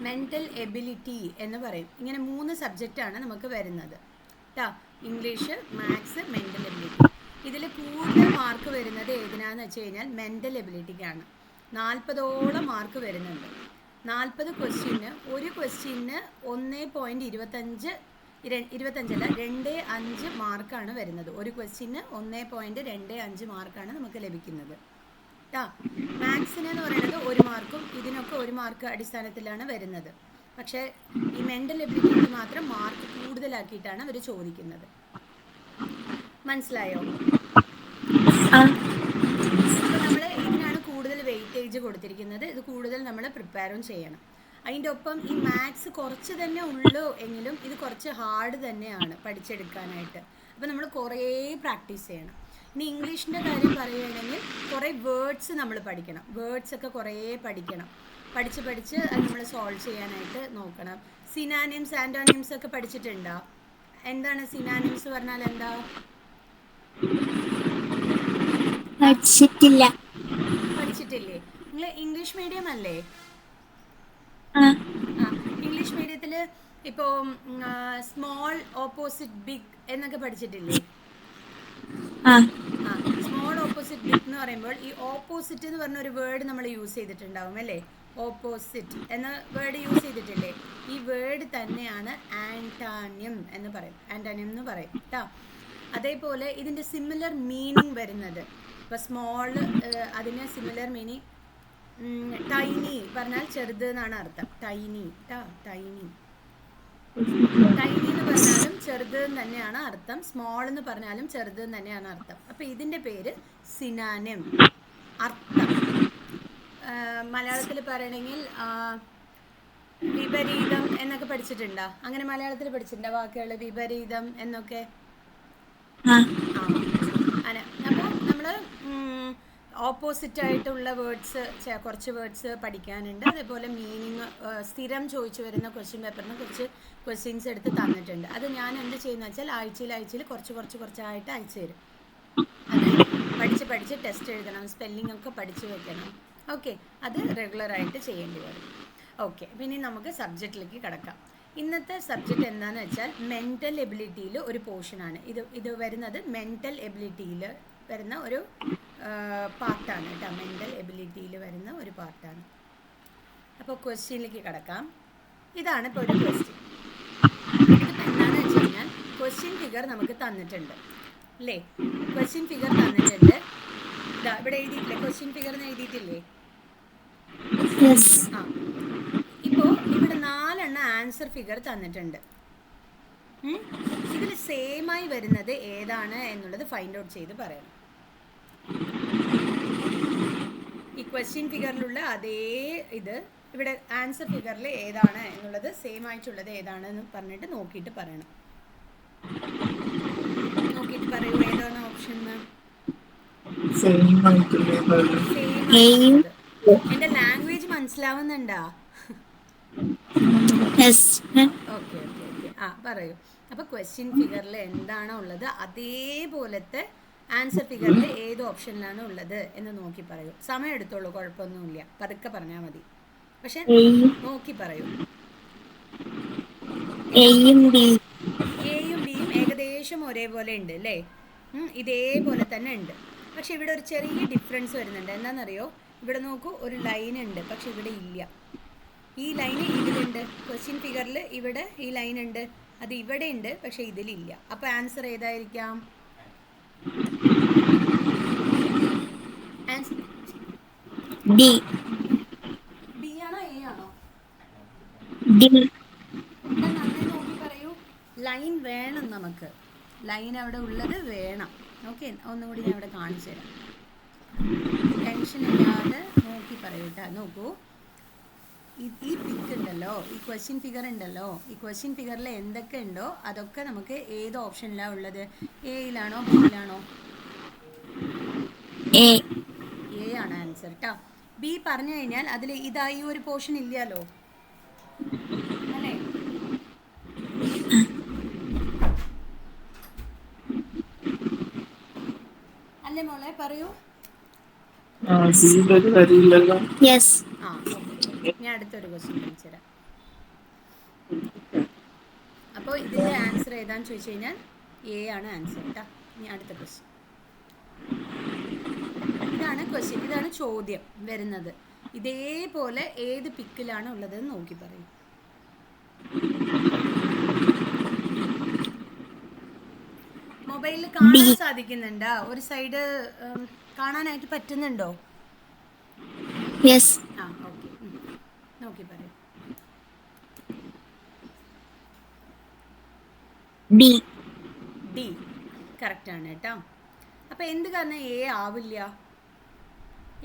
Mental ability എന്ന് പറയും. ഇങ്ങനെ 3 സബ്ജക്റ്റാണ് നമുക്ക് വരുന്നത് കേട്ടോ. English, maths, mental ability. ഇതിൽ കൂടുതൽ മാർക്ക് വരുന്നത് ഏതിനാന്ന് വെച്ച് കഴിഞ്ഞാൽ മെൻ്റൽ എബിലിറ്റിക്കാണ്. 40ഓളം മാർക്ക് വരുന്നുണ്ട്. 40 ക്വസ്റ്റ്യന് ഒരു ക്വസ്റ്റ്യന് 1.25 25 2.5 മാർക്കാണ് വരുന്നത്. ഒരു ക്വസ്റ്റ്യന് 1.25 മാർക്കാണ് നമുക്ക് ലഭിക്കുന്നത് കേട്ടോ. മാത്സിന് എന്ന് പറയുന്നത് 1 മാർക്കും ഇതിനൊക്കെ 1 മാർക്ക് അടിസ്ഥാനത്തിലാണ് വരുന്നത്. പക്ഷേ ഈ മെൻ്റൽ എബിലിറ്റിക്ക് മാത്രം മാർക്ക് കൂടുതലാക്കിയിട്ടാണ് അവർ ചോദിക്കുന്നത്. മനസ്സിലായോ? അപ്പോൾ നമ്മൾ ഇതിനാണ് കൂടുതൽ വെയിറ്റേജ് കൊടുത്തിരിക്കുന്നത്. ഇത് കൂടുതൽ നമ്മൾ പ്രിപ്പയറും ചെയ്യണം. അതിൻ്റെ ഒപ്പം ഈ മാത്സ് കുറച്ച് തന്നെ ഉള്ളൂ എങ്കിലും ഇത് കുറച്ച് ഹാർഡ് തന്നെയാണ് പഠിച്ചെടുക്കാനായിട്ട്. അപ്പോൾ നമ്മൾ കുറേ പ്രാക്ടീസ് ചെയ്യണം. ഇനി ഇംഗ്ലീഷിൻ്റെ കാര്യം പറയുകയാണെങ്കിൽ കുറേ വേർഡ്സ് നമ്മൾ പഠിക്കണം. വേർഡ്സൊക്കെ കുറേ പഠിക്കണം. പഠിച്ച് അത് നമ്മൾ സോൾവ് ചെയ്യാനായിട്ട് നോക്കണം. സിനാനിംസ്, ആൻറ്റോണിംസ് ഒക്കെ പഠിച്ചിട്ടുണ്ടോ? എന്താണ് സിനാനിംസ് പറഞ്ഞാൽ എന്താ? പഠിച്ചിട്ടില്ലേ? നിങ്ങൾ ഇംഗ്ലീഷ് മീഡിയം അല്ലേ? ഇംഗ്ലീഷ് മീഡിയത്തിൽ ഇപ്പോൾ സ്മോൾ ഓപ്പോസിറ്റ് ബിഗ് എന്നൊക്കെ പഠിച്ചിട്ടില്ലേ? സ്മോൾ ഓപ്പോസിറ്റ് ബിഗ് എന്ന് പറയുമ്പോൾ ഈ ഓപ്പോസിറ്റ് എന്ന് പറഞ്ഞ ഒരു വേർഡ് നമ്മൾ യൂസ് ചെയ്തിട്ടുണ്ടാവും അല്ലേ? ഓപ്പോസിറ്റ് എന്ന വേർഡ് യൂസ് ചെയ്തിട്ടില്ലേ? ഈ വേർഡ് തന്നെയാണ് ആൻറ്റാനിയം എന്ന് പറയും. ആൻറ്റാനിയം എന്ന് പറയും കേട്ടോ. അതേപോലെ ഇതിൻ്റെ സിമിലർ മീനിങ് വരുന്നത് ഇപ്പോൾ സ്മോൾ അതിന് സിമിലർ മീനിങ് ടൈനി പറഞ്ഞാൽ ചെറുത് എന്നാണ് അർത്ഥം. ടൈനി കേട്ടോ. ടൈനി എന്ന് പറഞ്ഞാലും ചെറുത് തന്നെയാണ് അർത്ഥം. സ്മോൾ എന്ന് പറഞ്ഞാലും ചെറുത് തന്നെയാണ് അർത്ഥം. അപ്പോൾ ഇതിൻ്റെ പേര് സിനാനിം. അർത്ഥം മലയാളത്തിൽ പറയണമെങ്കിൽ വിപരീതം എന്നൊക്കെ പഠിച്ചിട്ടുണ്ടോ? അങ്ങനെ മലയാളത്തിൽ പഠിച്ചിട്ടുണ്ടോ വാക്കുകൾ? വിപരീതം എന്നൊക്കെ. അപ്പോൾ നമ്മൾ ഓപ്പോസിറ്റ് ആയിട്ടുള്ള വേർഡ്സ് കുറച്ച് വേർഡ്സ് പഠിക്കാനുണ്ട്. അതേപോലെ മീനിങ് സ്ഥിരം ചോദിച്ചു വരുന്ന ക്വസ്റ്റ്യൻ പേപ്പറിന് കുറച്ച് ക്വസ്റ്റ്യൻസ് എടുത്ത് തന്നിട്ടുണ്ട്. അത് ഞാൻ എന്ത് ചെയ്യുന്ന വെച്ചാൽ ആഴ്ചയിൽ കുറച്ചായിട്ട് അയച്ചു തരും. അത് പഠിച്ച് ടെസ്റ്റ് എഴുതണം. സ്പെല്ലിംഗ് ഒക്കെ പഠിച്ച് വെക്കണം. ഓക്കെ, അത് റെഗുലറായിട്ട് ചെയ്യേണ്ടി വരും. ഓക്കെ, പിന്നെ നമുക്ക് സബ്ജക്റ്റിലേക്ക് കിടക്കാം. ഇന്നത്തെ സബ്ജക്റ്റ് എന്താണെന്ന് വെച്ചാൽ മെൻ്റൽ എബിലിറ്റിയിൽ ഒരു പോർഷനാണ് ഇത് വരുന്നത്. മെൻ്റൽ എബിലിറ്റിയിൽ വരുന്ന ഒരു പാർട്ടാണ് കേട്ടോ. മെൻ്റൽ എബിലിറ്റിയിൽ വരുന്ന ഒരു പാർട്ടാണ്. അപ്പോൾ ക്വസ്റ്റ്യനിലേക്ക് കിടക്കാം. ഇതാണ് ഇപ്പോൾ ഒരു ക്വസ്റ്റ്യൻ. ഇതിപ്പോൾ എന്താണെന്ന് വെച്ച് കഴിഞ്ഞാൽ ക്വസ്റ്റ്യൻ ഫിഗർ നമുക്ക് തന്നിട്ടുണ്ട് അല്ലേ? ക്വസ്റ്റ്യൻ ഫിഗർ തന്നിട്ടുണ്ട്. ഇതാ ഇവിടെ എഴുതിയിട്ടില്ലേ? ക്വസ്റ്റ്യൻ ഫിഗർ എന്ന് എഴുതിയിട്ടില്ലേ? ഇപ്പോൾ ഇവിടെ 4 ആൻസർ ഫിഗർ തന്നിട്ടുണ്ട്. ഇതിൽ സെയിമായി വരുന്നത് ഏതാണ് എന്നുള്ളത് ഫൈൻഡ് ഔട്ട് ചെയ്ത് പറയണം. ഈ ക്വസ്റ്റ്യൻ ഫിഗറിലുള്ള അതേ ഇത് ഇവിടെ ആൻസർ ഫിഗറിൽ ഏതാണ് എന്നുള്ളത് സെയിം ആയിട്ടുള്ളത് ഏതാണെന്ന് പറഞ്ഞിട്ട് നോക്കിയിട്ട് പറയണം. നോക്കിയിട്ട് പറയൂ ഏതാണ് ഓപ്ഷൻ. എൻ്റെ ലാംഗ്വേജ് മനസ്സിലാവുന്നുണ്ടോ? ഓക്കെ. പറയൂ. അപ്പോൾ ക്വസ്റ്റ്യൻ ഫിഗറിൽ എന്താണോ ഉള്ളത് അതേപോലത്തെ ആൻസർ ഫിഗറിൽ ഏത് ഓപ്ഷനിലാണ് ഉള്ളത് എന്ന് നോക്കി പറയൂ. സമയം എടുത്തോളൂ, കുഴപ്പമൊന്നുമില്ല. പതുക്കെ പറഞ്ഞാൽ മതി. പക്ഷെ നോക്കി പറയൂ. എയും ബിയും ഏകദേശം ഒരേപോലെ ഉണ്ട് അല്ലേ? ഇതേപോലെ തന്നെ ഉണ്ട്. പക്ഷെ ഇവിടെ ഒരു ചെറിയ ഡിഫറൻസ് വരുന്നുണ്ട്. എന്താണെന്നറിയോ? ഇവിടെ നോക്കൂ, ഒരു ലൈൻ ഉണ്ട് പക്ഷെ ഇവിടെ ഇല്ല. ഈ ലൈന് ഇതിലുണ്ട്. ക്വസ്റ്റ്യൻ ഫിഗറിൽ ഇവിടെ ഈ ലൈൻ ഉണ്ട്, അത് ഇവിടെ ഉണ്ട് പക്ഷെ ഇതിലില്ല. അപ്പോൾ ആൻസർ ഏതായിരിക്കാം? ബി ആണോ എ ആണോ? നന്നായി നോക്കി പറയൂ. ലൈൻ വേണം നമുക്ക്. ലൈൻ അവിടെ ഉള്ളത് വേണം. ഓക്കെ, ഒന്നുകൂടി ഞാൻ അവിടെ കാണിച്ചു തരാം. ടെൻഷൻ ഇല്ലാതെ നോക്കി പറയൂ കേട്ടോ. നോക്കൂ, ഈ പിക്ക് ഉണ്ടല്ലോ, ഈ ക്വസ്റ്റ്യൻ ഫിഗർ ഉണ്ടല്ലോ, ഈ ക്വസ്റ്റ്യൻ ഫിഗറിൽ എന്തൊക്കെ ഉണ്ടോ അതൊക്കെ നമുക്ക് ഏത് ഓപ്ഷനിലാണ് ഉള്ളത്? എയിലാണോ ബിയിലാണോ? എ ആണ് ആൻസർ കേട്ടോ. ബി പറഞ്ഞു കഴിഞ്ഞാൽ അതിൽ ഇതായി ഒരു പോർഷൻ ഇല്ലല്ലോ അല്ലേ? അല്ലേ മോളെ? പറയൂ. ഞാൻ അടുത്തൊരു ക്വസ്റ്റ്യൻ കാണിച്ചു തരാം. അപ്പോൾ ഇതിൻ്റെ ആൻസർ ഏതാണെന്ന് ചോദിച്ചു കഴിഞ്ഞാൽ എ ആണ് ആൻസർ കേട്ടോ. ഇനി അടുത്ത ക്വസ്റ്റ്യൻ. ഇതാണ് ക്വസ്റ്റ്യൻ, ഇതാണ് ചോദ്യം വരുന്നത്. ഇതേപോലെ ഏത് പിക്കിലാണ് ഉള്ളതെന്ന് നോക്കി പറയും. മൊബൈലിൽ കാണാൻ സാധിക്കുന്നുണ്ടോ? ഒരു സൈഡ് കാണാനായിട്ട് പറ്റുന്നുണ്ടോ? ആ ഓക്കെ, നോക്കി പറയും. ഡി കറക്റ്റ് ആണ് കേട്ടോ. അപ്പൊ എന്ത് കാരണം എ ആവില്ല?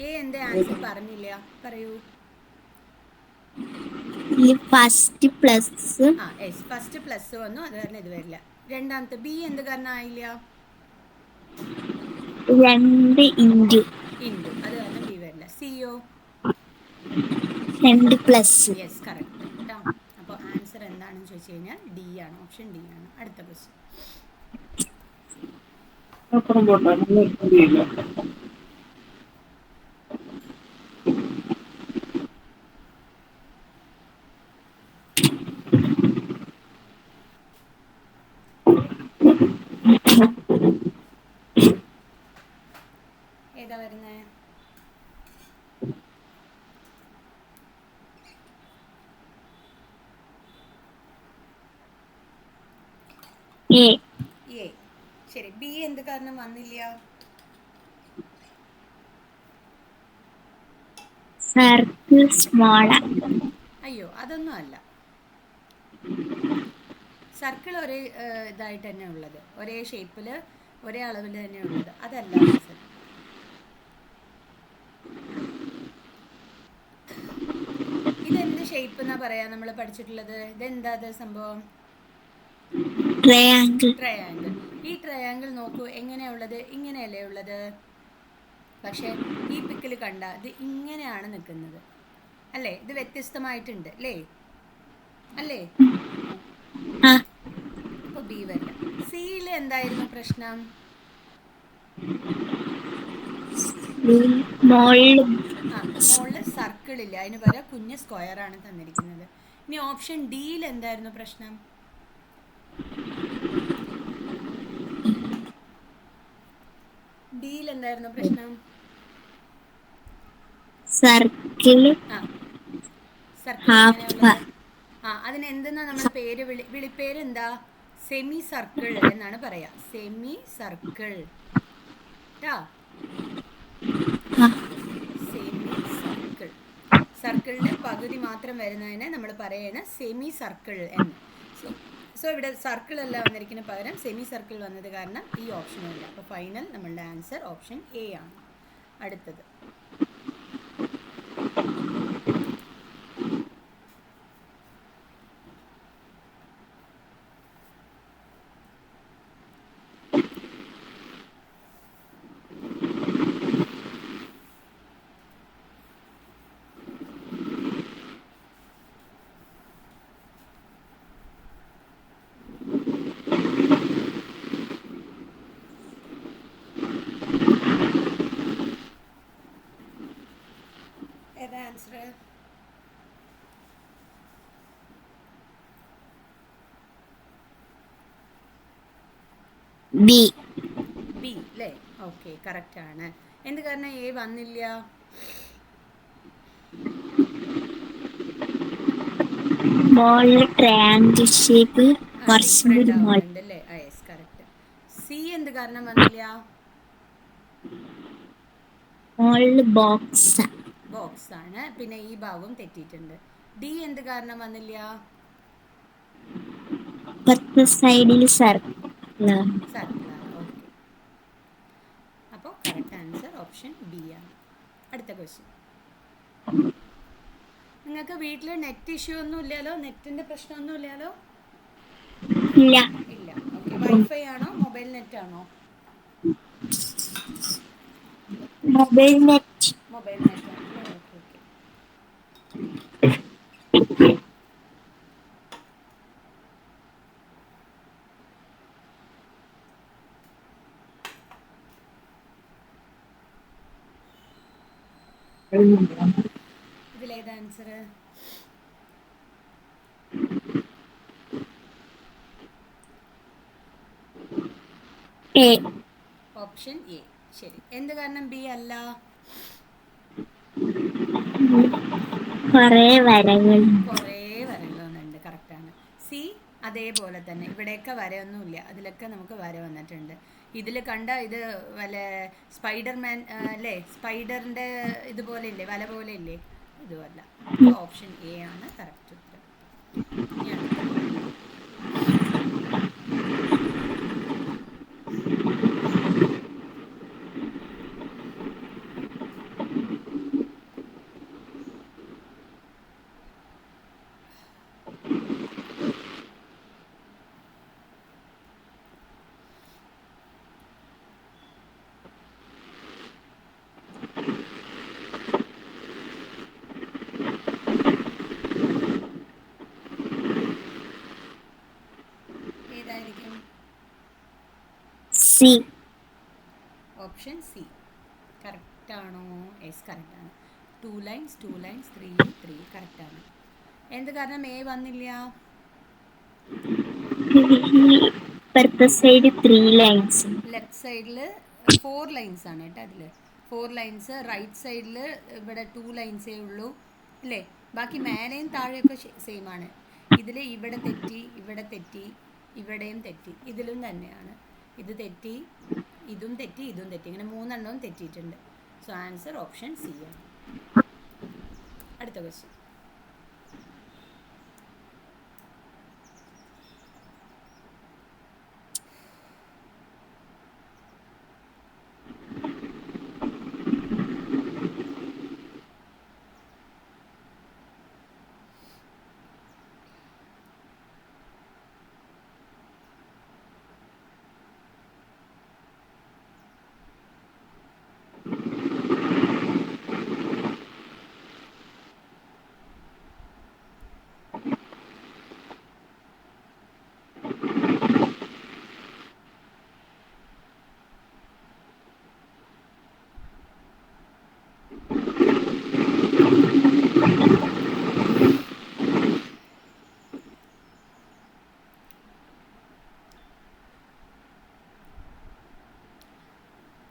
എ എന്താ ആൻസർ പറഞ്ഞില്ല? പറയൂ. ഫസ്റ്റ് പ്ലസ് വന്നു, അത് കാരണം ഇത് വരില്ല. രണ്ടാമത്തെ ബി എന്ത് കാരണം ആയില്ല? 2 ഇൻറ്റു, അത് കാരണം ബി വരില്ല. സിയോ 2 പ്ലസ്. യെസ് കറക്റ്റ് കേട്ടോ. അപ്പോൾ ആൻസർ എന്താണെന്ന് ചോദിച്ചു കഴിഞ്ഞാൽ ഡി ആണ്, ഓപ്ഷൻ ഡി ആണ്. അടുത്ത ക്വസ്റ്റ്യൻ. ഏതാ വരുന്നേ? എ. ശരി, ബി എന്ത് കാരണം വന്നില്ല? Circle small. അയ്യോ, അതൊന്നും അല്ല. സർക്കിൾ ഒരേ ഇതായിട്ട് തന്നെ ഉള്ളത്, ഒരേ ഷേപ്പിൽ ഒരേ അളവിൽ തന്നെ ഉള്ളത്, അതല്ല റീസൺ. ഇതെന്ത് ഷേപ്പ് എന്നാ പറയാ നമ്മൾ പഠിച്ചിട്ടുള്ളത്? ഇതെന്താ സംഭവം? ട്രയാങ്കിൾ. ഈ ട്രയാങ്കിൾ നോക്കൂ, എങ്ങനെയുള്ളത്? ഇങ്ങനെയല്ലേ ഉള്ളത്. പക്ഷെ ഈ പിക്കിൽ കണ്ട ഇത് ഇങ്ങനെയാണ് നിൽക്കുന്നത് അല്ലേ? ഇത് വ്യത്യസ്തമായിട്ടുണ്ട് അല്ലേ? അപ്പൊ ബി വരില്ല. സിയിൽ എന്തായിരുന്നു പ്രശ്നം? മോളില് സർക്കിൾ ഇല്ല, അതിന് പകരം കുഞ്ഞ് സ്ക്വയർ ആണ് തന്നിരിക്കുന്നത്. ഇനി ഓപ്ഷൻ ഡിയിൽ എന്തായിരുന്നു പ്രശ്നം? ഡിയിൽ എന്തായിരുന്നു പ്രശ്നം? സർക്കിൾ അതിന് എന്തെന്നാ നമ്മൾ പേര് വിളിപ്പേര് എന്താ? സെമി സർക്കിൾ എന്നാണ് പറയാ. Semi circle. Semi circle. സർക്കിളിന്റെ പകുതി മാത്രം വരുന്നതിനെ നമ്മൾ പറയുന്ന സെമി സർക്കിൾ എന്ന്. സോ ഇവിടെ സർക്കിൾ അല്ല വന്നിരിക്കുന്ന, പകരം സെമി സർക്കിൾ വന്നത് കാരണം ഈ ഓപ്ഷൻ ഇല്ല. അപ്പോൾ ഫൈനൽ നമ്മളുടെ ആൻസർ ഓപ്ഷൻ എ ആണ്. അടുത്തത്. ഏതാ ആൻസർ? ബി അല്ലേ? ഓക്കെ, കറക്റ്റ് ആണ്. എന്ത് കാരണം എ വന്നില്ല? ട്രയാങ്കിൾ ഷേപ്പ് അല്ലേ? Yes correct. സി എന്ത് കാരണം വന്നില്ല? ബോക്സ് ആണ്, പിന്നെ ഈ ഭാഗവും തെറ്റിയിട്ടുണ്ട്. ഡി എന്ത് കാരണം വന്നില്ല? സൈഡിൽ സർക്കിളാണ്. ഓക്കെ, അപ്പോൾ കറക്റ്റ് ആൻസർ ഓപ്ഷൻ ബി ആണ്. അടുത്ത ക്വസ്റ്റ്യൻ. നിങ്ങൾക്ക് വീട്ടിൽ നെറ്റ് ഇഷ്യൂ ഒന്നും ഇല്ലല്ലോ? നെറ്റിന്റെ പ്രശ്നമൊന്നും ഇല്ലല്ലോ? ഇല്ല. ഓക്കെ, വൈഫൈ ആണോ മൊബൈൽ നെറ്റ് ആണോ? മൊബൈൽ നെറ്റ് ആണല്ലേ? ഓക്കെ. ഇതിലേത് ആൻസർ? എ. Option A. ശരി. എന്ത് കാരണം ബി അല്ല? കുറേ വരകൾ. കുറേ വരകളുണ്ട്. കറക്റ്റാണ്. സി അതേപോലെ തന്നെ ഇവിടെയൊക്കെ വരയൊന്നുമില്ല, അതിലൊക്കെ നമുക്ക് വര വന്നിട്ടുണ്ട്. ഇതിൽ കണ്ട ഇത് വല്ല സ്പൈഡർമാൻ അല്ലേ, സ്പൈഡറിൻ്റെ ഇതുപോലെ ഇല്ലേ, വല പോലെ ഇല്ലേ, ഇതുമല്ല. അപ്പോൾ ഓപ്ഷൻ എ ആണ് കറക്റ്റ് ഉത്തരം. ഇനി അടുത്തത്. ഏതായിരിക്കും? സി. ഓപ്ഷൻ സി കറക്റ്റാണോ? യെസ്, കറക്റ്റാണ്. 2 ലൈൻസ് 3 3 കറക്റ്റാണ്. എന്ത് കാരണം എ വന്നില്ല? ഇപ്പുറത്തെ സൈഡ് 3 ലൈൻസ്. ലെഫ്റ്റ് സൈഡിൽ 4 ലൈൻസ് ആണ് കേട്ടോ. അതിൽ 4 ലൈൻസ്. റൈറ്റ് സൈഡിൽ ഇവിടെ 2 ലൈൻസേ ഉള്ളൂ അല്ലേ? ബാക്കി മേലെയും താഴെയൊക്കെ സെയിം ആണ്. ഇതിൽ ഇവിടെ തെറ്റി, ഇവിടെ തെറ്റി, ഇവിടെയും തെറ്റി, ഇതിലും തന്നെയാണ്. ഇത് തെറ്റി, ഇതും തെറ്റി, ഇതും തെറ്റി, ഇങ്ങനെ 3 എണ്ണവും തെറ്റിയിട്ടുണ്ട്. സോ ആൻസർ ഓപ്ഷൻ സി ആണ്. അടുത്ത ക്വസ്റ്റ്യൻ.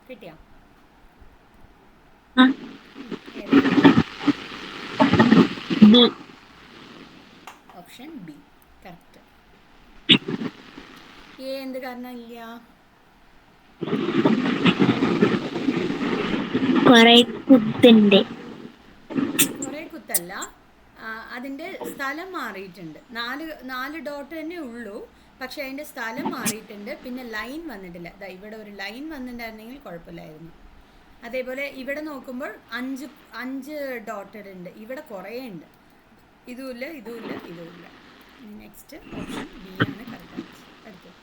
കിട്ടിയോ? B. Option B correct. A എന്ത് കാരണം ഇല്ല? കുറെ കുത്തുണ്ട്. കുറേ കുത്തല്ല, അതിൻ്റെ സ്ഥലം മാറിയിട്ടുണ്ട്. 4 ഡോട്ട് തന്നെ ഉള്ളൂ, പക്ഷെ അതിൻ്റെ സ്ഥലം മാറിയിട്ടുണ്ട്. പിന്നെ ലൈൻ വന്നിട്ടില്ല. ദാ ഇവിടെ ഒരു ലൈൻ വന്നിട്ടുണ്ടായിരുന്നെങ്കിൽ കുഴപ്പമില്ലായിരുന്നു. അതേപോലെ ഇവിടെ നോക്കുമ്പോൾ 5 ഡോട്ടഡ് ഉണ്ട്, ഇവിടെ കുറേ ഉണ്ട്. ഇതുമില്ല, ഇതുമില്ല, ഇതുമില്ല. നെക്സ്റ്റ് ഓപ്ഷൻ ബി ആണ് കറക്റ്റ്. അടുത്തത്.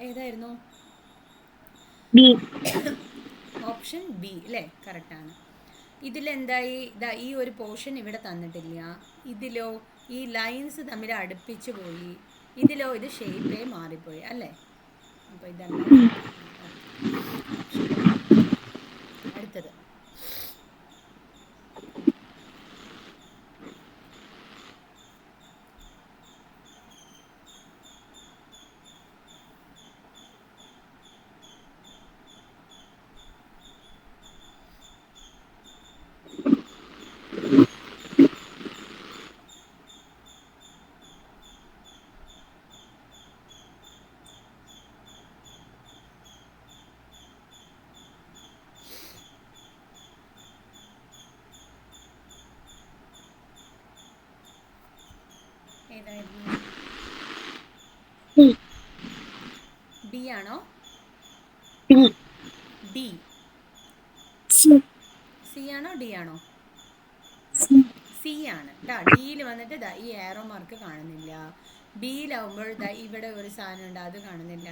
ഏതായിരുന്നു? ബി. ഓപ്ഷൻ ബി അല്ലേ, കറക്റ്റാണ്. ഇതിലെന്തായി? ഈ ഒരു പോർഷൻ ഇവിടെ തന്നിട്ടില്ല. ഇതിലോ ഈ ലൈൻസ് തമ്മിൽ അടുപ്പിച്ച് പോയി. ഇതിലോ ഇത് ഷേപ്പേ മാറിപ്പോയി അല്ലേ? അപ്പോൾ ഇതെല്ലാം അടുത്തത്. ഏതായിരുന്നു? ആണോ ബി ഡി? സി സി ആണോ ഡി ആണോ? സി സി ആണ് കേട്ടോ. ഡിയിൽ വന്നിട്ട് ദാ ഈ ആരോ മാർക്ക് കാണുന്നില്ല. ബിയിലാവുമ്പോൾ ദാ ഇവിടെ ഒരു സാധനം ഉണ്ട്, അത് കാണുന്നില്ല.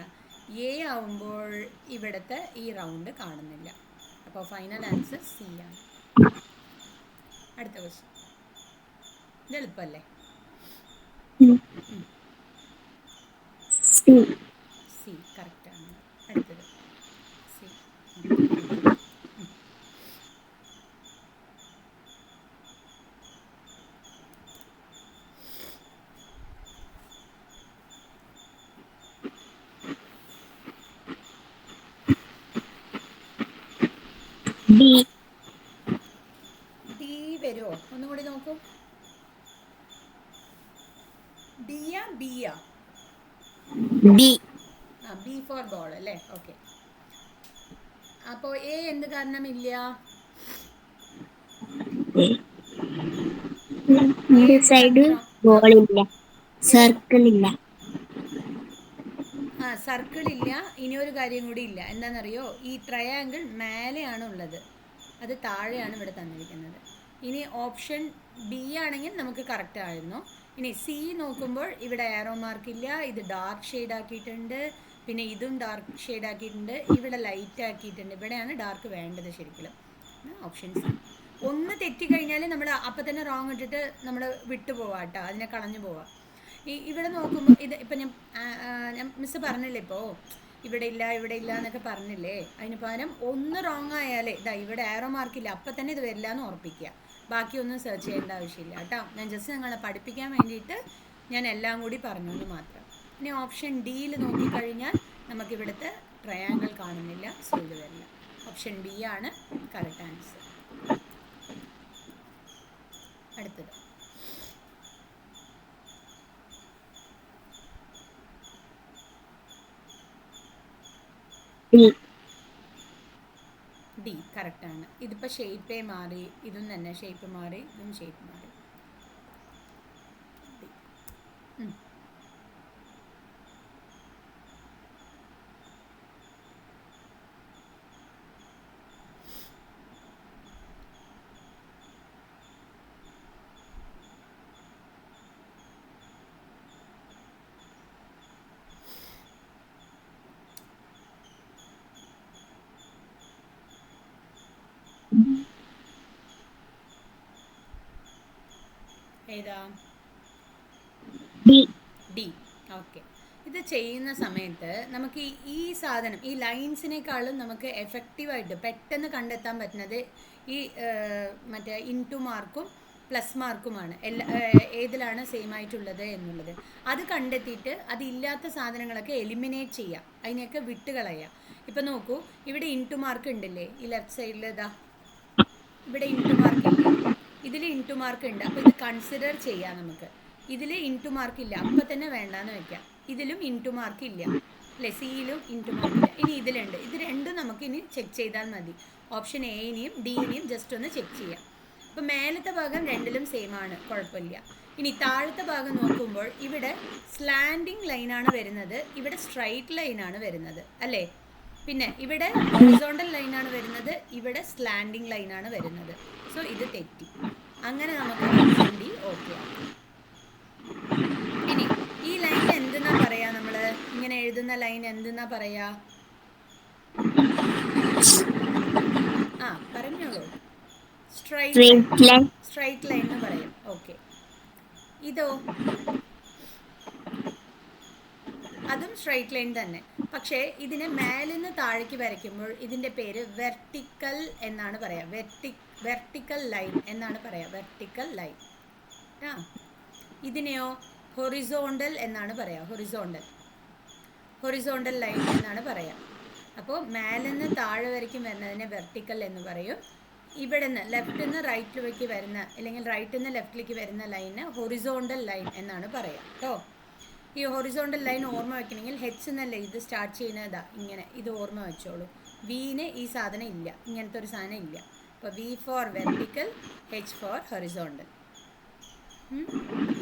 എ ആവുമ്പോൾ ഇവിടുത്തെ ഈ റൗണ്ട് കാണുന്നില്ല. അപ്പോൾ ഫൈനൽ ആൻസർ സി ആണ്. അടുത്ത ക്വസ്റ്റ്യൻ. ഇത് എളുപ്പമല്ലേ? സി സി കറക്റ്റാണ്. അടുത്തത് സി. ബി ഡി വരുമോ? ഒന്നും കൂടി നോക്കൂ. ഡിയാ ബിയാ? ബി ആ, ബി ഫോർ ബോൾ അല്ലേ? ഓക്കെ. അപ്പോൾ എ എന്ത് കാരണമില്ല? എ ഒരു എന്ത് സൈഡ് കാരണം? ആ, ബോളില്ല, ഏത്? സർക്കിൾ ഇല്ല. ആ, സർക്കിൾ ഇല്ല. ഇനി ഒരു കാര്യം കൂടി ഇല്ല. എന്താണെന്നറിയോ? ഈ ട്രയാങ്കിൾ മേലെയാണ് ഉള്ളത്, അത് താഴെയാണ് ഇവിടെ തന്നിരിക്കുന്നത്. ഇനി ഓപ്ഷൻ ബി ആണെങ്കിൽ നമുക്ക് കറക്റ്റ് ആയിരുന്നു. ഇനി സി നോക്കുമ്പോൾ ഇവിടെ ആരോ മാർക്ക് ഇല്ല, ഇത് ഡാർക്ക് ഷെയ്ഡ് ആക്കിയിട്ടുണ്ട്, പിന്നെ ഇതും ഡാർക്ക് ഷെയ്ഡ് ആക്കിയിട്ടുണ്ട്, ഇവിടെ ലൈറ്റ് ആക്കിയിട്ടുണ്ട്. ഇവിടെയാണ് ഡാർക്ക് വേണ്ടത് ശരിക്കും. Option C. ഒന്ന് തെറ്റിക്കഴിഞ്ഞാൽ നമ്മൾ അപ്പം തന്നെ റോങ് ഇട്ടിട്ട് നമ്മൾ വിട്ടു പോവാം കേട്ടോ, അതിനെ കളഞ്ഞു പോവാം. ഇവിടെ നോക്കുമ്പോൾ ഇത് ഇപ്പം ഞാൻ മിസ്സ് പറഞ്ഞില്ലേ, ഇപ്പോൾ ഇവിടെ ഇല്ല ഇവിടെ ഇല്ല എന്നൊക്കെ പറഞ്ഞില്ലേ, അതിന് പകരം ഒന്ന് റോങ് ആയാലേ ഇതാ ഇവിടെ ആരോ മാർക്കില്ല, അപ്പം തന്നെ ഇത് വരില്ല എന്ന് ഉറപ്പിക്കുക. ബാക്കിയൊന്നും സെർച്ച് ചെയ്യേണ്ട ആവശ്യമില്ല കേട്ടോ. ഞാൻ ജസ്റ്റ് നിങ്ങളെ പഠിപ്പിക്കാൻ വേണ്ടിയിട്ട് ഞാൻ എല്ലാം കൂടി പറഞ്ഞു എന്ന് മാത്രം. ഇനി ഓപ്ഷൻ ഡിയിൽ നോക്കിക്കഴിഞ്ഞാൽ നമുക്കിവിടുത്തെ ട്രയാങ്കിൾ കാണുന്നില്ല, സോ ഇത് വരില്ല. ഓപ്ഷൻ ബി ആണ് കറക്റ്റ് ആൻസർ. അടുത്തത് ഡി ഡി കറക്റ്റാണ്. ഇതിപ്പോൾ ഷേപ്പേ മാറി, ഇതും തന്നെ ഷേപ്പ് മാറി, ഇതും ഷേപ്പ് മാറി. ഏതാ? D D. ഓക്കെ. ഇത് ചെയ്യുന്ന സമയത്ത് നമുക്ക് ഈ സാധനം, ഈ ലൈൻസിനേക്കാളും നമുക്ക് എഫക്റ്റീവായിട്ട് പെട്ടെന്ന് കണ്ടെത്താൻ പറ്റുന്നത് ഈ മറ്റേ ഇൻറ്റു മാർക്കും പ്ലസ് മാർക്കുമാണ്. ഏതിലാണ് സെയിം ആയിട്ടുള്ളത് എന്നുള്ളത് അത് കണ്ടെത്തിയിട്ട് അതില്ലാത്ത സാധനങ്ങളൊക്കെ എലിമിനേറ്റ് ചെയ്യുക, അതിനെയൊക്കെ വിട്ട് കളയുക. ഇപ്പം നോക്കൂ, ഇവിടെ ഇൻറ്റു മാർക്ക് ഉണ്ടല്ലേ ഈ ലെഫ്റ്റ് സൈഡിൽ, ഇതാ ഇവിടെ ഇൻറ്റു മാർക്ക് ഇല്ലേ, ഇതിൽ ഇൻറ്റു മാർക്ക് ഉണ്ട്. അപ്പോൾ ഇത് കൺസിഡർ ചെയ്യാം നമുക്ക്. ഇതിൽ ഇൻറ്റു മാർക്ക് ഇല്ല, അപ്പം തന്നെ വേണ്ടാന്ന് വെക്കാം. ഇതിലും ഇൻറ്റു മാർക്ക് ഇല്ല അല്ലേ, സിയിലും ഇൻറ്റു മാർക്ക് ഇല്ല. ഇനി ഇതിലുണ്ട്, ഇത് രണ്ടും നമുക്ക് ഇനി ചെക്ക് ചെയ്താൽ മതി. ഓപ്ഷൻ എയിനെയും ഡിയിനെയും ജസ്റ്റ് ഒന്ന് ചെക്ക് ചെയ്യാം. അപ്പോൾ മേലത്തെ ഭാഗം രണ്ടിലും സെയിം ആണ്, കുഴപ്പമില്ല. ഇനി താഴത്തെ ഭാഗം നോക്കുമ്പോൾ ഇവിടെ സ്ലാൻഡിങ് ലൈനാണ് വരുന്നത്, ഇവിടെ സ്ട്രൈറ്റ് ലൈനാണ് വരുന്നത് അല്ലേ. പിന്നെ ഇവിടെ ഹൊറിസോണ്ടൽ ലൈനാണ് വരുന്നത്, ഇവിടെ സ്ലാൻഡിങ് ലൈനാണ് വരുന്നത്. സോ ഇത് തെറ്റി. അങ്ങനെ നമുക്ക് ഓപ്ഷൻ ഡി ഓക്കെ ആക്കാം. ഇനി ഈ ലൈൻ എന്തെന്നാ പറയാ, നമ്മൾ ഇങ്ങനെ എഴുതുന്ന ലൈൻ എന്തെന്നാ പറയാ? ആ, പറഞ്ഞോളൂ. Straight line. സ്ട്രൈറ്റ് ലൈൻ എന്ന് പറയും. ഓക്കെ. ഇതോ? അതും സ്ട്രൈറ്റ് ലൈൻ തന്നെ. പക്ഷേ ഇതിനെ മേലിന്ന് താഴേക്ക് വരയ്ക്കുമ്പോൾ ഇതിൻ്റെ പേര് വെർട്ടിക്കൽ എന്നാണ് പറയുക. വെർട്ടിക്കൽ ലൈൻ എന്നാണ് പറയുക. Vertical line. ആ, ഇതിനെയോ ഹൊറിസോണ്ടൽ എന്നാണ് പറയുക. ഹൊറിസോണ്ടൽ ലൈൻ എന്നാണ് പറയുക. അപ്പോൾ മേലിന്ന് താഴെ വരയ്ക്കും വരുന്നതിനെ വെർട്ടിക്കൽ എന്ന് പറയും. ഇവിടെ നിന്ന് ലെഫ്റ്റിൽ നിന്ന് റൈറ്റിലേക്ക് വരുന്ന, അല്ലെങ്കിൽ റൈറ്റിൽ നിന്ന് ലെഫ്റ്റിലേക്ക് വരുന്ന ലൈന് ഹൊറിസോണ്ടൽ ലൈൻ എന്നാണ് പറയുക കേട്ടോ. ഈ ഹൊറിസോണ്ടൽ ലൈൻ ഓർമ്മ വെക്കണമെങ്കിൽ ഹെച്ച് എന്നല്ലേ ഇത് സ്റ്റാർട്ട് ചെയ്യുന്നതാ, ഇങ്ങനെ ഇത് ഓർമ്മ വെച്ചോളൂ. വിന് ഈ സാധനം ഇല്ല, ഇങ്ങനത്തെ ഒരു സാധനം ഇല്ല. അപ്പോൾ V for vertical, H for horizontal.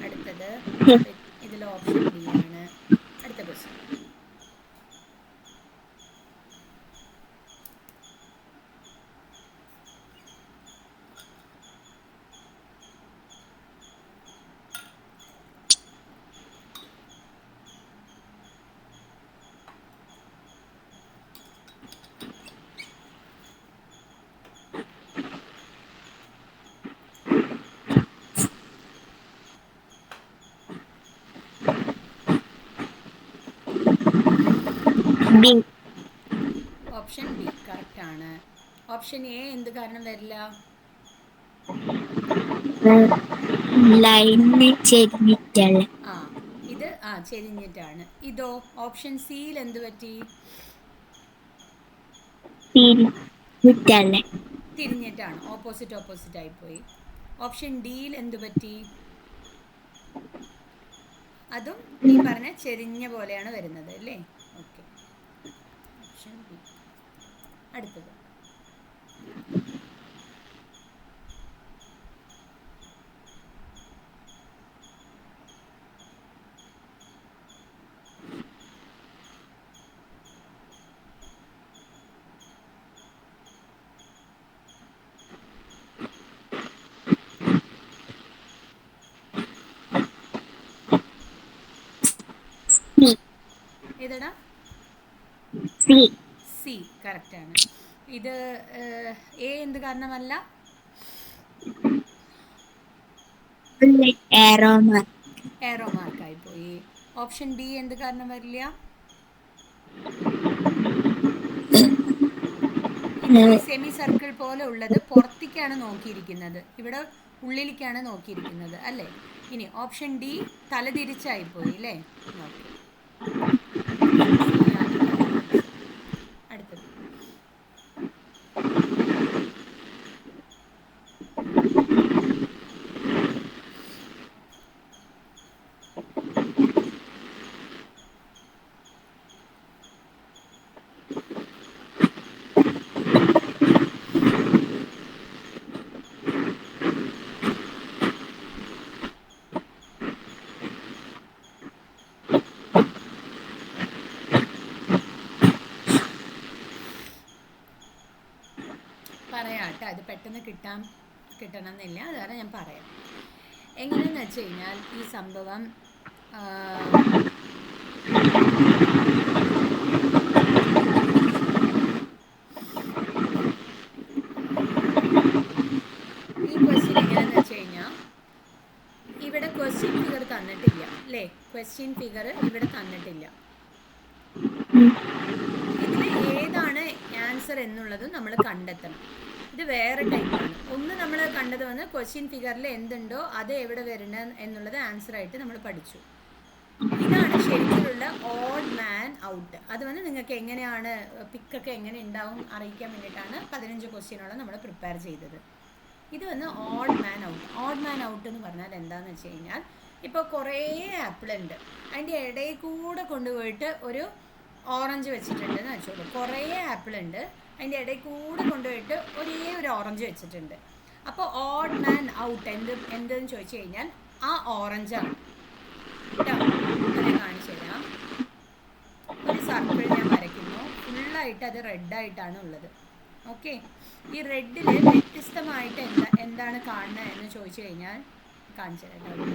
അടുത്തത് ഇതിൽ ഓപ്ഷൻ ഡി ആണ്. അടുത്ത question. B option B correct ആണ്. ഓപ്ഷൻ എ എന്ത് കാരണം വരില്ല? ലൈന് ചെരിഞ്ഞിട്ടല്ലേ. ആ ഇത് ചെരിഞ്ഞിട്ടാണ്. ഇതോ ഓപ്ഷൻ സിയിൽ എന്ത് പറ്റി? തിരിഞ്ഞിട്ടല്ലേ. തിരിഞ്ഞിട്ടാണ്, ഓപ്പോസിറ്റ് ആയിപ്പോയി. ഓപ്ഷൻ ഡിയിൽ എന്ത് പറ്റി? അതും ഈ പറഞ്ഞ ചെരിഞ്ഞ പോലെയാണ് വരുന്നത് അല്ലേ? Okay, option B. അടുത്തത് സി ഏതാടാ? സി സി കറക്റ്റ് ആണ്. ഇത് എ എന്ത് കാരണമല്ല? ഏറോ മാർക്ക്. എറോ മാർക്കായി പോയി. ഓപ്ഷൻ ബി എന്ത് കാരണം വരില്ല? ഇതിൽ സെമി സർക്കിൾ പോലെ ഉള്ളത് പുറത്തേക്കാണ് നോക്കിയിരിക്കുന്നത്, ഇവിടെ ഉള്ളിലേക്കാണ് നോക്കിയിരിക്കുന്നത് അല്ലേ? ഇനി ഓപ്ഷൻ ഡി തലതിരിച്ചായി പോയി അല്ലേ? ഓക്കെ, ഓപ്ഷൻ സി ആണ് കറക്റ്റ് ആൻസർ. അടുത്തത് പറയാം കേട്ടോ, അത് പെട്ടെന്ന് കിട്ടണം എന്നില്ല, അതാണ് ഞാൻ പറയാം. എങ്ങനെയെന്ന് വെച്ച് കഴിഞ്ഞാൽ ഈ സംഭവം ആ, ഈ ക്വസ്റ്റ്യൻ എങ്ങനെയെന്ന് വെച്ച് കഴിഞ്ഞാൽ ഇവിടെ ക്വസ്റ്റ്യൻ ഫിഗർ തന്നിട്ടില്ല അല്ലേ? ക്വസ്റ്റ്യൻ ഫിഗർ ഇവിടെ തന്നിട്ടില്ല. ഇതിൽ ഏതാണ് ആൻസർ എന്നുള്ളത് നമ്മൾ കണ്ടെത്തണം. ഇത് വേറെ ടൈപ്പാണ്. ഒന്ന് നമ്മൾ കണ്ടത് വന്ന് ക്വസ്റ്റ്യൻ ഫിഗറിൽ എന്തുണ്ടോ അത് എവിടെ വരണം എന്നുള്ളത് ആൻസറായിട്ട് നമ്മൾ പഠിച്ചു. ഇതാണ് ശരിക്കുള്ള ഓഡ് മാൻ ഔട്ട്. അത് വന്ന് നിങ്ങൾക്ക് എങ്ങനെയാണ് പിക്കൊക്കെ എങ്ങനെ ഉണ്ടാവും അറിയിക്കാൻ വേണ്ടിയിട്ടാണ് 15 ക്വസ്റ്റ്യനോളം നമ്മൾ പ്രിപ്പയർ ചെയ്തത്. ഇത് വന്ന് ഓഡ് മാൻ ഔട്ട്. ഓഡ് മാൻ ഔട്ട് എന്ന് പറഞ്ഞാൽ എന്താണെന്ന് വെച്ച് കഴിഞ്ഞാൽ, ഇപ്പോൾ കുറേ ആപ്പിൾ ഉണ്ട്, അതിൻ്റെ ഇടയിൽ കൂടെ കൊണ്ടുപോയിട്ട് ഒരു ഓറഞ്ച് വെച്ചിട്ടുണ്ടെന്ന് വെച്ചോളൂ. കുറേ ആപ്പിൾ ഉണ്ട്, അതിൻ്റെ ഇടയിൽ കൂടെ കൊണ്ടുപോയിട്ട് ഒരേ ഒരു ഓറഞ്ച് വെച്ചിട്ടുണ്ട്. അപ്പോൾ ഓഡ് മാൻ ഔട്ട് എന്തെന്ന് ചോദിച്ചു കഴിഞ്ഞാൽ ആ ഓറഞ്ചാണ് കേട്ടോ. ഞാൻ കാണിച്ചു തരാം. ഒരു സർക്കിൾ ഞാൻ വരയ്ക്കുന്നു, ഫുള്ളായിട്ട് അത് റെഡായിട്ടാണ് ഉള്ളത്. ഓക്കെ, ഈ റെഡിൽ വ്യത്യസ്തമായിട്ട് എന്താണ് കാണുന്നത് എന്ന് ചോദിച്ചു കഴിഞ്ഞാൽ കാണിച്ചു തരാം.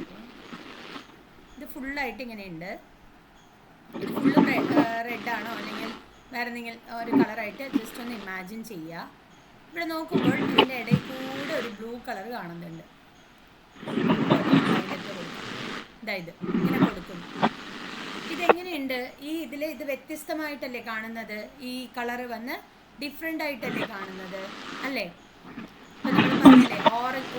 ഇത് ഫുള്ളായിട്ട് ഇങ്ങനെയുണ്ട്. ഇത് ഫുള്ളും റെഡാണോ അല്ലെങ്കിൽ വേറെ എന്തെങ്കിലും ഒരു കളറായിട്ട് ജസ്റ്റ് ഒന്ന് ഇമാജിൻ ചെയ്യുക. ഇവിടെ നോക്കുമ്പോൾ ഇതിൻ്റെ ഇടയിൽ കൂടെ ഒരു ബ്ലൂ കളർ കാണുന്നുണ്ട്. ഇതായത് ഇങ്ങനെ കൊടുക്കുന്നു. ഇതെങ്ങനെയുണ്ട്? ഇത് വ്യത്യസ്തമായിട്ടല്ലേ കാണുന്നത്? ഈ കളറ് വന്ന് ഡിഫറെൻ്റ് ആയിട്ടല്ലേ കാണുന്നത് അല്ലേ? അപ്പോൾ നമ്മൾ പറഞ്ഞില്ലേ,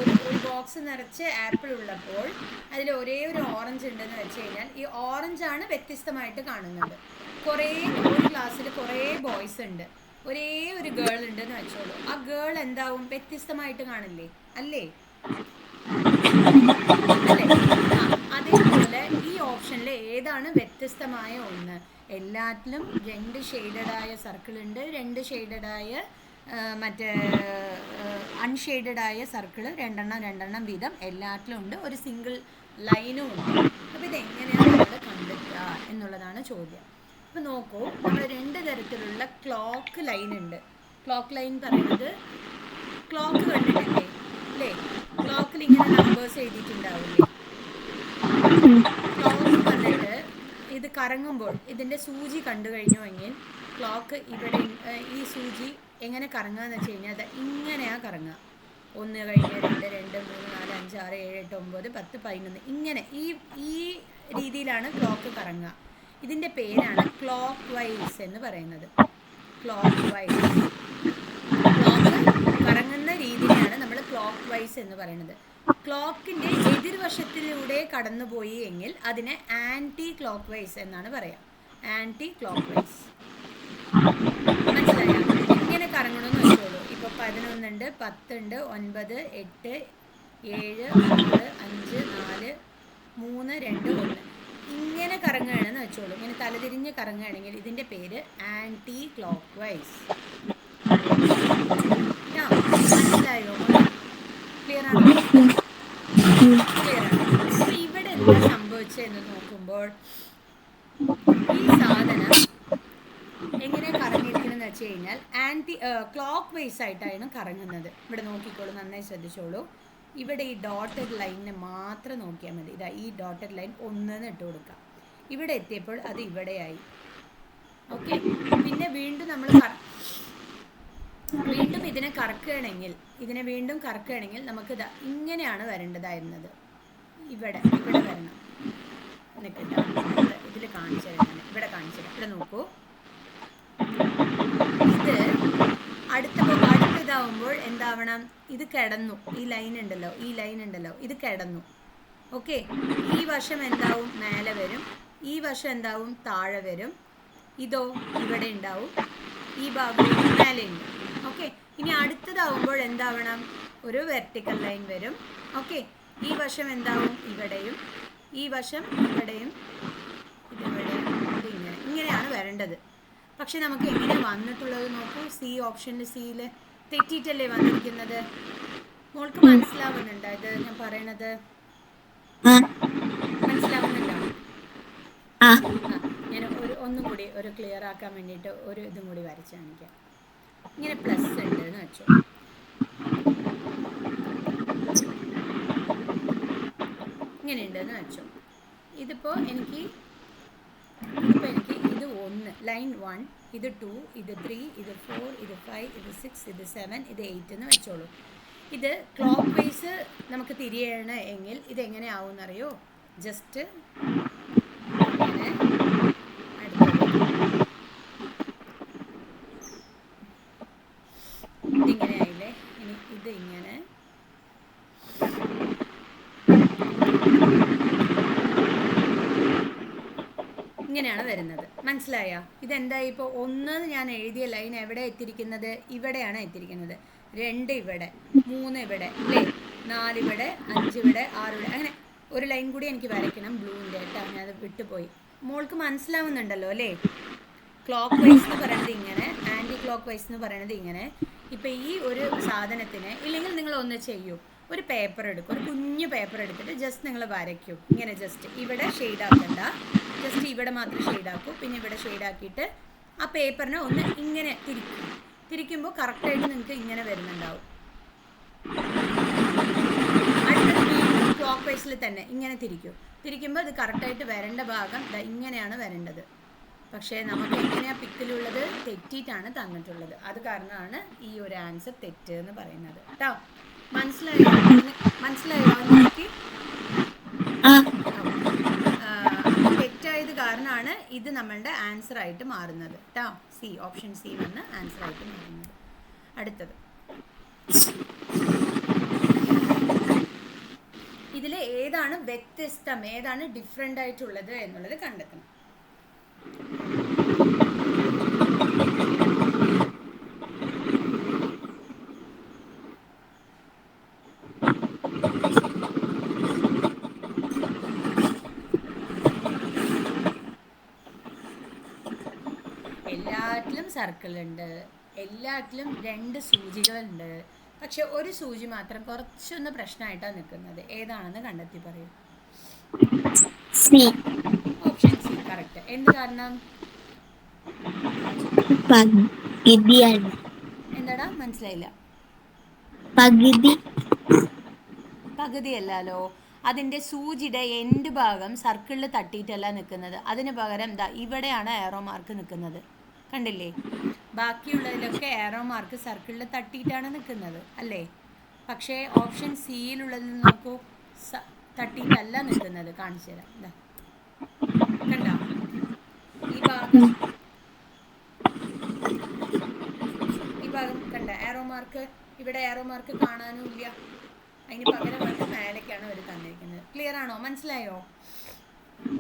ഒരു ബോക്സ് നിറച്ച് ആപ്പിൾ ഉള്ളപ്പോൾ അതിൽ ഒരേ ഒരു ഓറഞ്ച് ഉണ്ടെന്ന് വെച്ച് കഴിഞ്ഞാൽ ഈ ഓറഞ്ചാണ് വ്യത്യസ്തമായിട്ട് കാണുന്നത്. ഒരു ക്ലാസ്സിൽ കുറേ ബോയ്സ് ഉണ്ട്, ഒരേ ഒരു ഗേൾ ഉണ്ടെന്ന് വെച്ചോളൂ. ആ ഗേൾ എന്താവും? വ്യത്യസ്തമായിട്ട് കാണില്ലേ അല്ലേ? അല്ലേ? അതേപോലെ ഈ ഓപ്ഷനിൽ ഏതാണ് വ്യത്യസ്തമായ ഒന്ന്? എല്ലാത്തിലും 2 ഷെയ്ഡഡായ സർക്കിൾ ഉണ്ട്, 2 ഷെയ്ഡഡായ മറ്റേ അൺഷെയ്ഡഡായ സർക്കിൾ രണ്ടെണ്ണം വീതം എല്ലാത്തിലും ഉണ്ട്. ഒരു സിംഗിൾ ലൈനും ഉണ്ട്. അപ്പോൾ ഇതെങ്ങനെയാണ് നമ്മൾ കണ്ടെത്തുക എന്നുള്ളതാണ് ചോദ്യം. അപ്പോൾ നോക്കൂ, നമ്മൾ 2 തരത്തിലുള്ള ക്ലോക്ക് ലൈൻ ഉണ്ട്. ക്ലോക്ക് ലൈൻ പറയുന്നത് ക്ലോക്ക് കണ്ടിട്ടില്ലേ അല്ലേ? ക്ലോക്കിൽ ഇങ്ങനെ നമ്പേഴ്സ് എഴുതിയിട്ടുണ്ടാവില്ലേ? ക്ലോക്ക് വന്നിട്ട് ഇത് കറങ്ങുമ്പോൾ ഇതിൻ്റെ സൂചി കണ്ടു കഴിഞ്ഞുവെങ്കിൽ ക്ലോക്ക് ഇവിടെ ഈ സൂചി എങ്ങനെ കറങ്ങുക എന്ന് വെച്ച് കഴിഞ്ഞാൽ അത് ഇങ്ങനെയാണ് കറങ്ങുക. 1 കഴിഞ്ഞ് 2, 2, 3, 4, 5, 6, 7, 8, 9, 10, 11 ഇങ്ങനെ ഈ രീതിയിലാണ് ക്ലോക്ക് കറങ്ങുക. ഇതിൻ്റെ പേരാണ് ക്ലോക്ക് വൈസ് എന്ന് പറയുന്നത്. ക്ലോക്ക് വൈസ്, ക്ലോക്ക് കറങ്ങുന്ന രീതിയാണ് നമ്മൾ ക്ലോക്ക് വൈസ് എന്ന് പറയുന്നത്. ക്ലോക്കിൻ്റെ എതിർവശത്തിലൂടെ കടന്നുപോയി എങ്കിൽ അതിനെ ആൻറ്റി ക്ലോക്ക് വൈസ് എന്നാണ് പറയുക. ആൻറ്റി ക്ലോക്ക് വൈസ്, മനസ്സിലായോ? എങ്ങനെ കറങ്ങണമെന്ന് വെച്ചോളൂ. ഇപ്പോൾ 11 ഉണ്ട്, 10 ഉണ്ട്, 9, 8, 7, 6, 5, 4, 3, 2, 1 ഇങ്ങനെ കറങ്ങുകയാണെന്ന് വെച്ചോളൂ. ഇങ്ങനെ തലതിരിഞ്ഞ് കറങ്ങുകയാണെങ്കിൽ ഇതിൻ്റെ പേര് ആൻറ്റി ക്ലോക്ക് വൈസ്. മനസ്സിലായോ? ക്ലിയർ ആണോ? ക്ലിയർ ആണ്. അപ്പോൾ ഇവിടെ എന്താ സംഭവിച്ചതെന്ന് നോക്കുമ്പോൾ ഈ സാധനം എങ്ങനെ കറങ്ങിയിരിക്കണമെന്ന് വെച്ച് കഴിഞ്ഞാൽ ക്ലോക്ക് വൈസ് ആയിട്ടാണ് കറങ്ങുന്നത്. ഇവിടെ നോക്കിക്കോളൂ, നന്നായി ശ്രദ്ധിച്ചോളൂ. ഇവിടെ ഈ ഡോട്ടഡ് ലൈനിനെ മാത്രം നോക്കിയാൽ മതി. ഇതാ ഈ ഡോട്ടഡ് ലൈൻ 1 ഇട്ട് കൊടുക്കാം. ഇവിടെ എത്തിയപ്പോൾ അത് ഇവിടെയായി. ഓക്കെ, പിന്നെ വീണ്ടും നമ്മൾ വീണ്ടും ഇതിനെ കറക്കുകയാണെങ്കിൽ നമുക്ക് ഇങ്ങനെയാണ് വരേണ്ടതായിരുന്നത്. ഇവിടെ വരണം. നിൽക്കട്ടെ, ഇതിൽ കാണിച്ചു തരാം. ഇവിടെ കാണിച്ചു തരാം. ഇവിടെ നോക്കൂ, ഇത് അടുത്തതാവുമ്പോൾ എന്താവണം? ഇത് കിടന്നു. ഈ ലൈൻ ഉണ്ടല്ലോ, ഇത് കിടന്നു. ഓക്കെ, ഈ വശം എന്താവും? മേലെ വരും. ഈ വശം എന്താവും? താഴെ വരും. ഇതോ ഇവിടെ ഉണ്ടാവും. ഈ ഭാഗം മേലെ ഉണ്ട്. ഓക്കെ, ഇനി അടുത്തതാവുമ്പോൾ എന്താവണം? ഒരു വെർട്ടിക്കൽ ലൈൻ വരും. ഓക്കെ, ഈ വശം എന്താവും? ഇവിടെയും, ഈ വശം ഇവിടെയും, ഇതിവിടെയും, ഇങ്ങനെയാണ് വരേണ്ടത്. പക്ഷെ നമുക്ക് എങ്ങനെ വന്നിട്ടുള്ളത് നോക്കൂ. ഓപ്ഷനിൽ സിയിൽ തെറ്റിയിട്ടല്ലേ വന്നിരിക്കുന്നത്? മോൾക്ക് മനസ്സിലാവുന്നുണ്ടോ ഇത് ഞാൻ പറയണത്? മനസ്സിലാവുന്നുണ്ടോ? ഞാൻ ഒന്നും കൂടി ഒരു ക്ലിയർ ആക്കാൻ വേണ്ടിയിട്ട് ഒരു ഇതും കൂടി വരച്ച് കാണിക്കാം. ഇങ്ങനെ പ്ലസ് ഉണ്ട് എന്ന് വെച്ചോ. ഇങ്ങനെ ഉണ്ടെന്ന് വെച്ചോ. ഇതിപ്പോൾ എനിക്ക് ഇത് 1, ലൈൻ 1, ഇത് 2, ഇത് 3, ഇത് 4, ഇത് 5, ഇത് 6, ഇത് 7, ഇത് 8 എന്ന് വെച്ചോളൂ. ഇത് ക്ലോക്ക് വൈസ് നമുക്ക് തിരിയണം എങ്കിൽ ഇതെങ്ങനെ ആവുമെന്നറിയോ? ജസ്റ്റ് ഇങ്ങനെ ഇതിങ്ങനെ ആയില്ലേ. ഇനി ഇത് ഇങ്ങനെ ഇങ്ങനെയാണ് വരുന്നത്. മനസ്സിലായോ? ഇതെന്തായി? ഇപ്പോൾ 1 ഞാൻ എഴുതിയ ലൈൻ എവിടെ എത്തിയിരിക്കുന്നത്? ഇവിടെയാണ് എത്തിയിരിക്കുന്നത്. 2 ഇവിടെ, 3 ഇവിടെ, അല്ലേ? 4 ഇവിടെ, 5 ഇവിടെ, 6 ഇവിടെ. അങ്ങനെ ഒരു ലൈൻ കൂടി എനിക്ക് വരയ്ക്കണം ബ്ലൂവിൻ്റെ കേട്ടോ. ഞാനത് വിട്ടുപോയി. മോൾക്ക് മനസ്സിലാവുന്നുണ്ടല്ലോ അല്ലേ? ക്ലോക്ക് വൈസ് എന്ന് പറയുന്നത് ഇങ്ങനെ, ആൻറ്റി ക്ലോക്ക് വൈസ് എന്ന് പറയുന്നത് ഇങ്ങനെ. ഇപ്പം ഈ ഒരു സാധനത്തിന് ഇല്ലെങ്കിൽ നിങ്ങൾ ഒന്ന് ചെയ്യൂ. ഒരു പേപ്പർ എടുക്കും, ഒരു കുഞ്ഞു പേപ്പർ എടുത്തിട്ട് ജസ്റ്റ് നിങ്ങൾ വരയ്ക്കും. ഇങ്ങനെ ജസ്റ്റ് ഇവിടെ ഷെയ്ഡാക്കണ്ട, ജസ്റ്റ് ഇവിടെ മാത്രം ഷെയ്ഡാക്കൂ. പിന്നെ ഇവിടെ ഷെയ്ഡാക്കിയിട്ട് ആ പേപ്പറിനെ ഒന്ന് ഇങ്ങനെ തിരിക്കുമ്പോൾ കറക്റ്റായിട്ട് നിങ്ങൾക്ക് ഇങ്ങനെ വരുന്നുണ്ടാവും. അടുത്തത് വീണ്ടും ക്ലോക്ക് വൈസിൽ തന്നെ ഇങ്ങനെ തിരിക്കുമ്പോൾ ഇത് കറക്റ്റായിട്ട് വരേണ്ട ഭാഗം ഇങ്ങനെയാണ് വരേണ്ടത്. പക്ഷേ നമുക്ക് എങ്ങനെയാണ് പിക്കിലുള്ളത്? തെറ്റിയിട്ടാണ് തന്നിട്ടുള്ളത്. അത് കാരണമാണ് ഈ ഒരു ആൻസർ തെറ്റ് എന്ന് പറയുന്നത് കേട്ടോ. മനസ്സിലായോ എനിക്ക്? തെറ്റായത് കാരണമാണ് ഇത് നമ്മളുടെ ആൻസർ ആയിട്ട് മാറുന്നത് കേട്ടോ. ഓപ്ഷൻ സി വന്ന് ആൻസർ ആയിട്ട് മാറുന്നത്. അടുത്തത്, ഇതിൽ ഏതാണ് വ്യത്യസ്തം, ഏതാണ് ഡിഫറെൻ്റ് ആയിട്ടുള്ളത് എന്നുള്ളത് കണ്ടെത്തണം. എല്ലാറ്റിലും സർക്കിൾ ഉണ്ട്, എല്ലാറ്റിലും 2 സൂചികളുണ്ട്. പക്ഷെ ഒരു സൂചി മാത്രം കുറച്ചൊന്ന് പ്രശ്നമായിട്ടാണ് നിൽക്കുന്നത്. ഏതാണെന്ന് കണ്ടെത്തി പറയൂ. Option C correct. എന്ത് കാരണം? എന്താടാ മനസ്സിലായില്ല? പകുതിയല്ലോ. അതിൻ്റെ സൂചിയുടെ എൻഡ് ഭാഗം സർക്കിളിൽ തട്ടിയിട്ടല്ല നിൽക്കുന്നത്. അതിന് പകരം ഇവിടെയാണ് ഏറോ മാർക്ക് നിൽക്കുന്നത്. കണ്ടില്ലേ? ബാക്കിയുള്ളതിലൊക്കെ ഏറോ മാർക്ക് സർക്കിളിൽ തട്ടിയിട്ടാണ് നിൽക്കുന്നത് അല്ലേ? പക്ഷേ ഓപ്ഷൻ സിയിലുള്ളതിൽ നോക്കൂ, തട്ടിയിട്ടല്ല നിൽക്കുന്നത്. കാണിച്ചു തരാം. കണ്ടോ? ഭാഗം ഈ ഭാഗം കണ്ട ആരോ മാർക്ക്, ഇവിടെ ആരോ മാർക്ക് കാണാനും ഇല്ല. അതിന് പകരമായിട്ട് മേലേക്കാണ് അവർ തന്നിരിക്കുന്നത്. ക്ലിയർ ആണോ? മനസ്സിലായോ?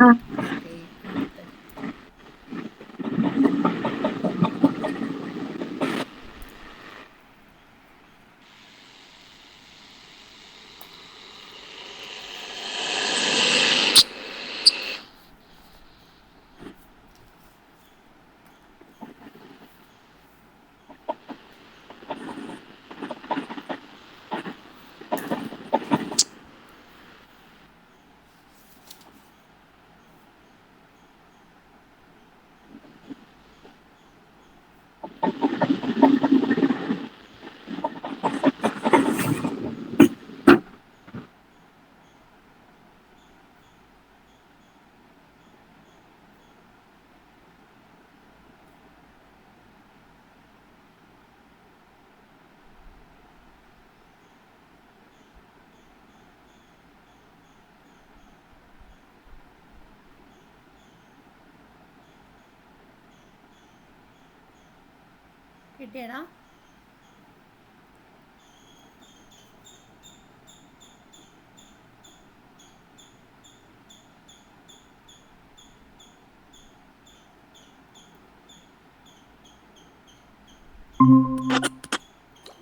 ആ ഓക്കെ, അടുത്തത് കിട്ടിയടാ?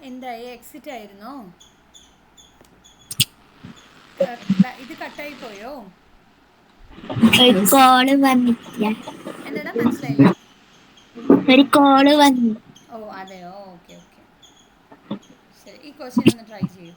എന്തായി? എക്സിറ്റ് ആയിരുന്നോ? ഇത് കട്ടായി പോയോ? ഒരു കോള് വന്നിട്ടില്ല. എന്താടാ മനസ്സിലായില്ല? ഒരു കോള് വന്നു. ഓ അതെയോ, ഓക്കെ ഓക്കെ. ശരി, ഈ ക്വസ്റ്റ്യൻ ഒന്ന് ട്രൈ ചെയ്യൂ.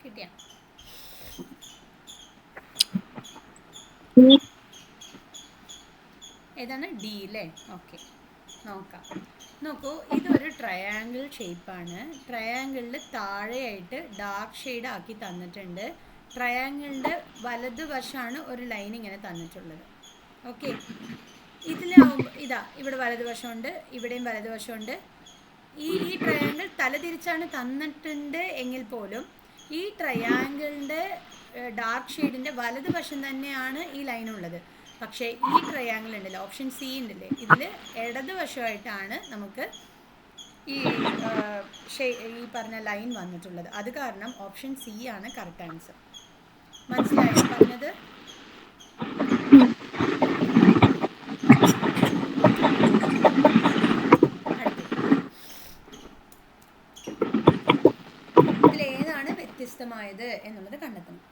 കിട്ടിയ? ഏതാണ്? ഡി അല്ലേ? ഓക്കെ, നോക്കാം. നോക്കൂ, ഇതൊരു ട്രയാങ്കിൾ ഷേപ്പാണ്. ട്രയാങ്കിളിൽ താഴെയായിട്ട് ഡാർക്ക് ഷെയ്ഡ് ആക്കി തന്നിട്ടുണ്ട്. ട്രയാങ്കിളിൻ്റെ വലതുവശമാണ് ഒരു ലൈൻ ഇങ്ങനെ തന്നിട്ടുള്ളത്. ഓക്കെ, ഇതിലാവുമ്പോൾ ഇതാ ഇവിടെ വലതുവശമുണ്ട്, ഇവിടെയും വലതുവശമുണ്ട്. ഈ ട്രയാങ്കിൾ തലതിരിച്ചാണ് തന്നിട്ടുണ്ട് എങ്കിൽ പോലും ഈ ട്രയാങ്കിളിൻ്റെ ഡാർക്ക് ഷെയ്ഡിൻ്റെ വലതുവശം തന്നെയാണ് ഈ ലൈൻ ഉള്ളത്. പക്ഷേ ഈ ട്രയാങ്കിൾ ഉണ്ടല്ലോ, ഓപ്ഷൻ സി ഉണ്ടല്ലേ, ഇതിൽ ഇടതുവശമായിട്ടാണ് നമുക്ക് ഈ ഈ പറഞ്ഞ ലൈൻ വന്നിട്ടുള്ളത്. അത് കാരണം ഓപ്ഷൻ സി ആണ് കറക്റ്റ് ആൻസർ. മനസ്സിലായോ പറഞ്ഞത്? ഇതിലേതാണ് വ്യത്യസ്തമായത് എന്നുള്ളത് കണ്ടെത്തണം.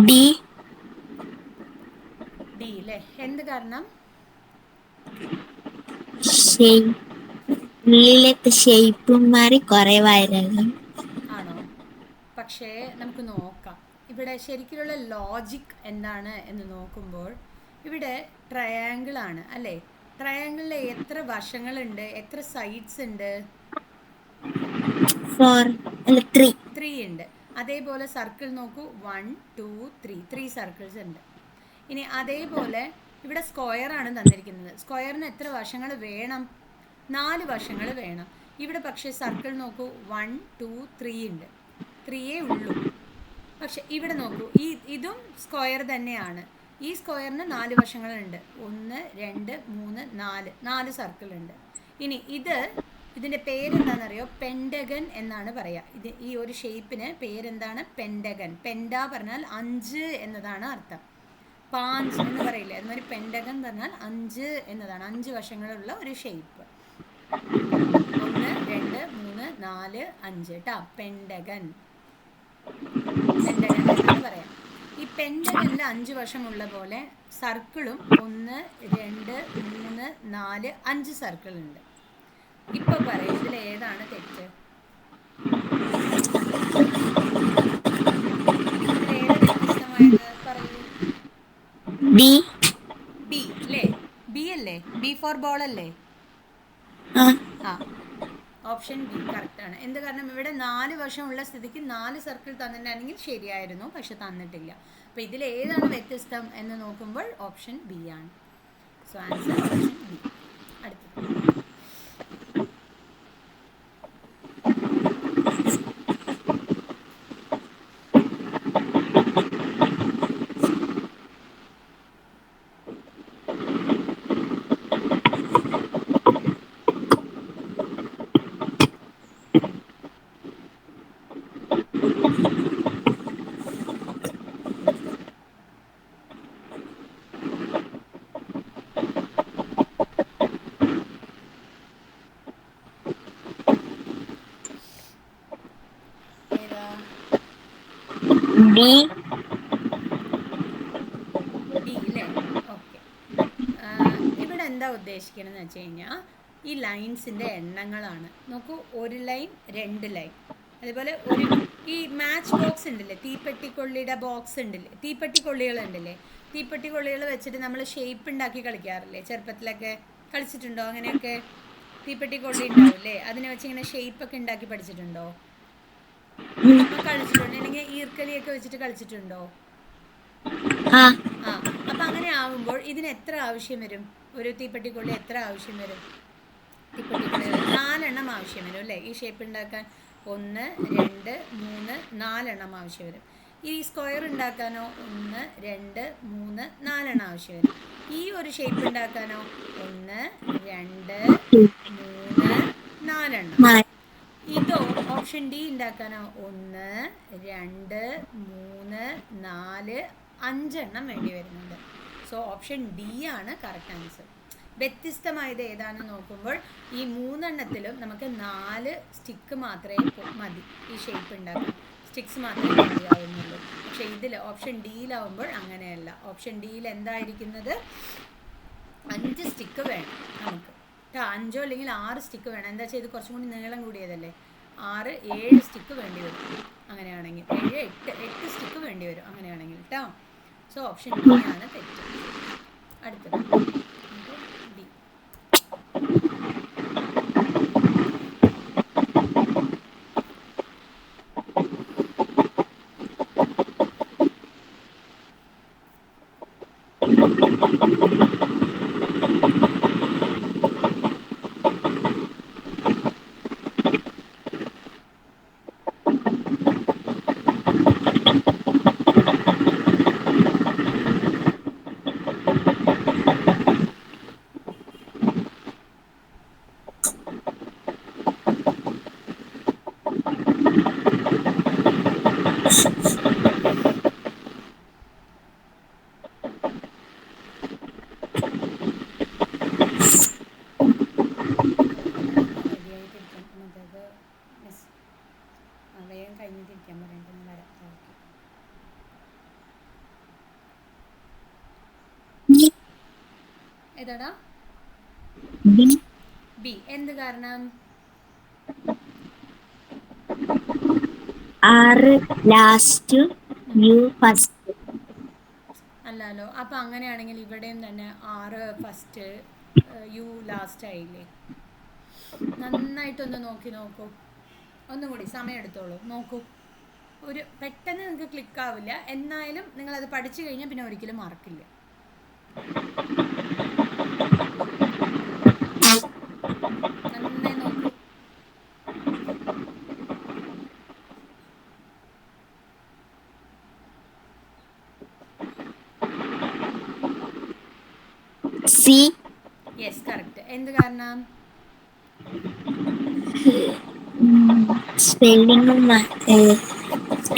ഡി. ഡി അല്ലേ? എന്ത് കാരണം? ഉള്ളിലത്തെ ഷേപ്പും മാറി കുറെ വയറുകൾ ആണോ? പക്ഷേ നമുക്ക് നോക്കാം ഇവിടെ ശരിക്കുള്ള ലോജിക് എന്താണ് എന്ന് നോക്കുമ്പോൾ ഇവിടെ ട്രയാങ്കിൾ ആണ് അല്ലേ? ട്രയാങ്കിളിൽ എത്ര വശങ്ങളുണ്ട്, എത്ര സൈഡ്സ് ഉണ്ട്? 3 ഉണ്ട്. അതേപോലെ സർക്കിൾ നോക്കൂ, 1 2 3 സർക്കിൾസ് ഉണ്ട്. ഇനി അതേപോലെ ഇവിടെ സ്ക്വയർ ആണ് തന്നിരിക്കുന്നത്. സ്ക്വയറിന് എത്ര വശങ്ങൾ വേണം? 4 വശങ്ങൾ വേണം. ഇവിടെ പക്ഷേ സർക്കിൾ നോക്കൂ, 1 2 3 ഉണ്ട്, 3 ഉള്ളൂ. പക്ഷെ ഇവിടെ നോക്കൂ, ഇതും സ്ക്വയർ തന്നെയാണ്. ഈ സ്ക്വയറിന് 4 വശങ്ങളുണ്ട്, 1 2 3 4 സർക്കിൾ ഉണ്ട്. ഇനി ഇതിൻ്റെ പേരെന്താണെന്നറിയോ? പെൻഡഗൺ എന്നാണ് പറയുക. ഈ ഒരു ഷേപ്പിന് പേരെന്താണ്? പെൻഡഗൺ. പെൻഡ പറഞ്ഞാൽ 5 എന്നതാണ് അർത്ഥം. പാഞ്ച് എന്ന് പറയില്ലേ, അതുമാതിരി പെൻഡഗൺ പറഞ്ഞാൽ 5 എന്നതാണ്. 5 വശങ്ങളുള്ള ഒരു ഷേപ്പ്. 1 2 3 4 5 കേട്ടോ, പെൻഡഗൺ. പെൻഡഗൺ എന്നാണ് പറയാം. ഈ പെൻഡഗനിൽ 5 വശമുള്ള പോലെ സർക്കിളും 1 2 3 4 5 സർക്കിൾ ഉണ്ട്. ഇപ്പൊ പറയൂ ഇതിൽ ഏതാണ് തെറ്റ്? ഇതിൽ ഏത് വ്യത്യസ്തമായത് പറയൂ. ബി. ബി അല്ലേ? ബി അല്ലേ? ബി ഫോർ ബോൾ അല്ലേ? ആ. ആ, ഓപ്ഷൻ ബി കറക്റ്റ് ആണ്. എന്ത് കാരണം ഇവിടെ 4 വർഷമുള്ള സ്ഥിതിക്ക് 4 സർക്കിൾ തന്നിട്ടുണ്ടെങ്കിൽ ശരിയായിരുന്നു, പക്ഷെ തന്നിട്ടില്ല. അപ്പോൾ ഇതിൽ ഏതാണ് വ്യത്യസ്തം എന്ന് നോക്കുമ്പോൾ ഓപ്ഷൻ ബി ആണ്. So answer option B. അടുത്തത് ഏതാ? ബി. ബി അല്ലേ? ഓക്കെ. ഇവിടെ എന്താ ഉദ്ദേശിക്കണമെന്ന് വെച്ച് കഴിഞ്ഞാൽ ഈ ലൈൻസിൻ്റെ എണ്ണങ്ങളാണ്. നോക്കൂ, ഒരു ലൈൻ, 2 ലൈൻ, അതുപോലെ ഈ മാച്ച് ബോക്സ് ഉണ്ടല്ലേ, തീപ്പെട്ടിക്കൊള്ളിയുടെ ബോക്സ് ഉണ്ടല്ലേ, തീപ്പെട്ടിക്കൊള്ളികൾ ഉണ്ടല്ലേ, തീപ്പെട്ടിക്കൊള്ളികൾ വെച്ചിട്ട് നമ്മൾ ഷേപ്പ് ഉണ്ടാക്കി കളിക്കാറില്ലേ? ചെറുപ്പത്തിലൊക്കെ കളിച്ചിട്ടുണ്ടോ അങ്ങനെയൊക്കെ? തീപ്പെട്ടിക്കൊള്ളി ഉണ്ടാവില്ലേ, അതിനെ വെച്ച് ഇങ്ങനെ ഷേപ്പൊക്കെ ഉണ്ടാക്കി പഠിച്ചിട്ടുണ്ടോ? കളിച്ചിട്ടുണ്ടോ? അല്ലെങ്കിൽ ഈർക്കലിയൊക്കെ വെച്ചിട്ട് കളിച്ചിട്ടുണ്ടോ? ആ. ആ, അപ്പം അങ്ങനെ ആവുമ്പോൾ ഇതിന് എത്ര ആവശ്യം വരും? ഒരു തീപ്പെട്ടിക്കൊള്ളി എത്ര ആവശ്യം വരും? തീപ്പെട്ടിക്കൊള്ളികൾ 4 എണ്ണം ആവശ്യം വരും അല്ലേ ഈ ഷേപ്പ് ഉണ്ടാക്കാൻ? 1 2 3 4 എണ്ണം ആവശ്യം വരും. ഈ സ്ക്വയർ ഉണ്ടാക്കാനോ 1 2 3 4 എണ്ണം ആവശ്യം വരും. ഈ ഒരു ഷേപ്പ് ഉണ്ടാക്കാനോ 1 2 3 4 എണ്ണം. ഇതോ ഓപ്ഷൻ ഡി ഉണ്ടാക്കാനോ 1 2 3 4 5 എണ്ണം വേണ്ടി വരുന്നുണ്ട്. സോ ഓപ്ഷൻ ഡി ആണ് കറക്റ്റ് ആൻസർ. വ്യത്യസ്തമായത് ഏതാണെന്ന് നോക്കുമ്പോൾ ഈ 3 എണ്ണത്തിലും നമുക്ക് 4 സ്റ്റിക്ക് മാത്രമേ മതി ഈ ഷേപ്പ് ഉണ്ടാക്കാൻ, സ്റ്റിക്സ് മാത്രമേ മതിയാവുന്നുള്ളൂ. പക്ഷേ ഇതിൽ ഓപ്ഷൻ ഡിയിലാവുമ്പോൾ അങ്ങനെയല്ല. ഓപ്ഷൻ ഡിയിൽ എന്തായിരിക്കുന്നത്? 5 സ്റ്റിക്ക് വേണം നമുക്ക്. 5 അല്ലെങ്കിൽ 6 സ്റ്റിക്ക് വേണം. എന്താ വെച്ചാൽ ഇത് കുറച്ചും കൂടി നീളം കൂടിയതല്ലേ. 6 7 സ്റ്റിക്ക് വേണ്ടി വരും അങ്ങനെയാണെങ്കിൽ. 7 8 സ്റ്റിക്ക് വേണ്ടി വരും അങ്ങനെയാണെങ്കിൽ കേട്ടോ. സോ ഓപ്ഷൻ ഡി ആണ് തെറ്റ്. അടുത്തത് ഡി. വേഗം കഴിഞ്ഞിട്ടിരിക്കാൻ പറയണ്ട വരാം. ഏതാടാ? ബി. എന്ത് കാരണം? 6 ലാസ്റ്റ്, യു ഫസ്റ്റ്. അല്ലല്ലോ. അപ്പം അങ്ങനെയാണെങ്കിൽ ഇവിടെയും തന്നെ 6 ഫസ്റ്റ്, യു ലാസ്റ്റ് ആയില്ലേ? നന്നായിട്ടൊന്ന് നോക്കൂ. ഒന്നും കൂടി സമയം എടുത്തോളൂ, നോക്കൂ. പെട്ടെന്ന് നിങ്ങൾക്ക് ക്ലിക്കാവില്ല, എന്നാലും നിങ്ങളത് പഠിച്ചു കഴിഞ്ഞാൽ പിന്നെ ഒരിക്കലും മറക്കില്ല. നന്നായി നോക്കൂ. സി. Yes, correct. എന്ത് കാരണം? സ്പെല്ലിങ്ങും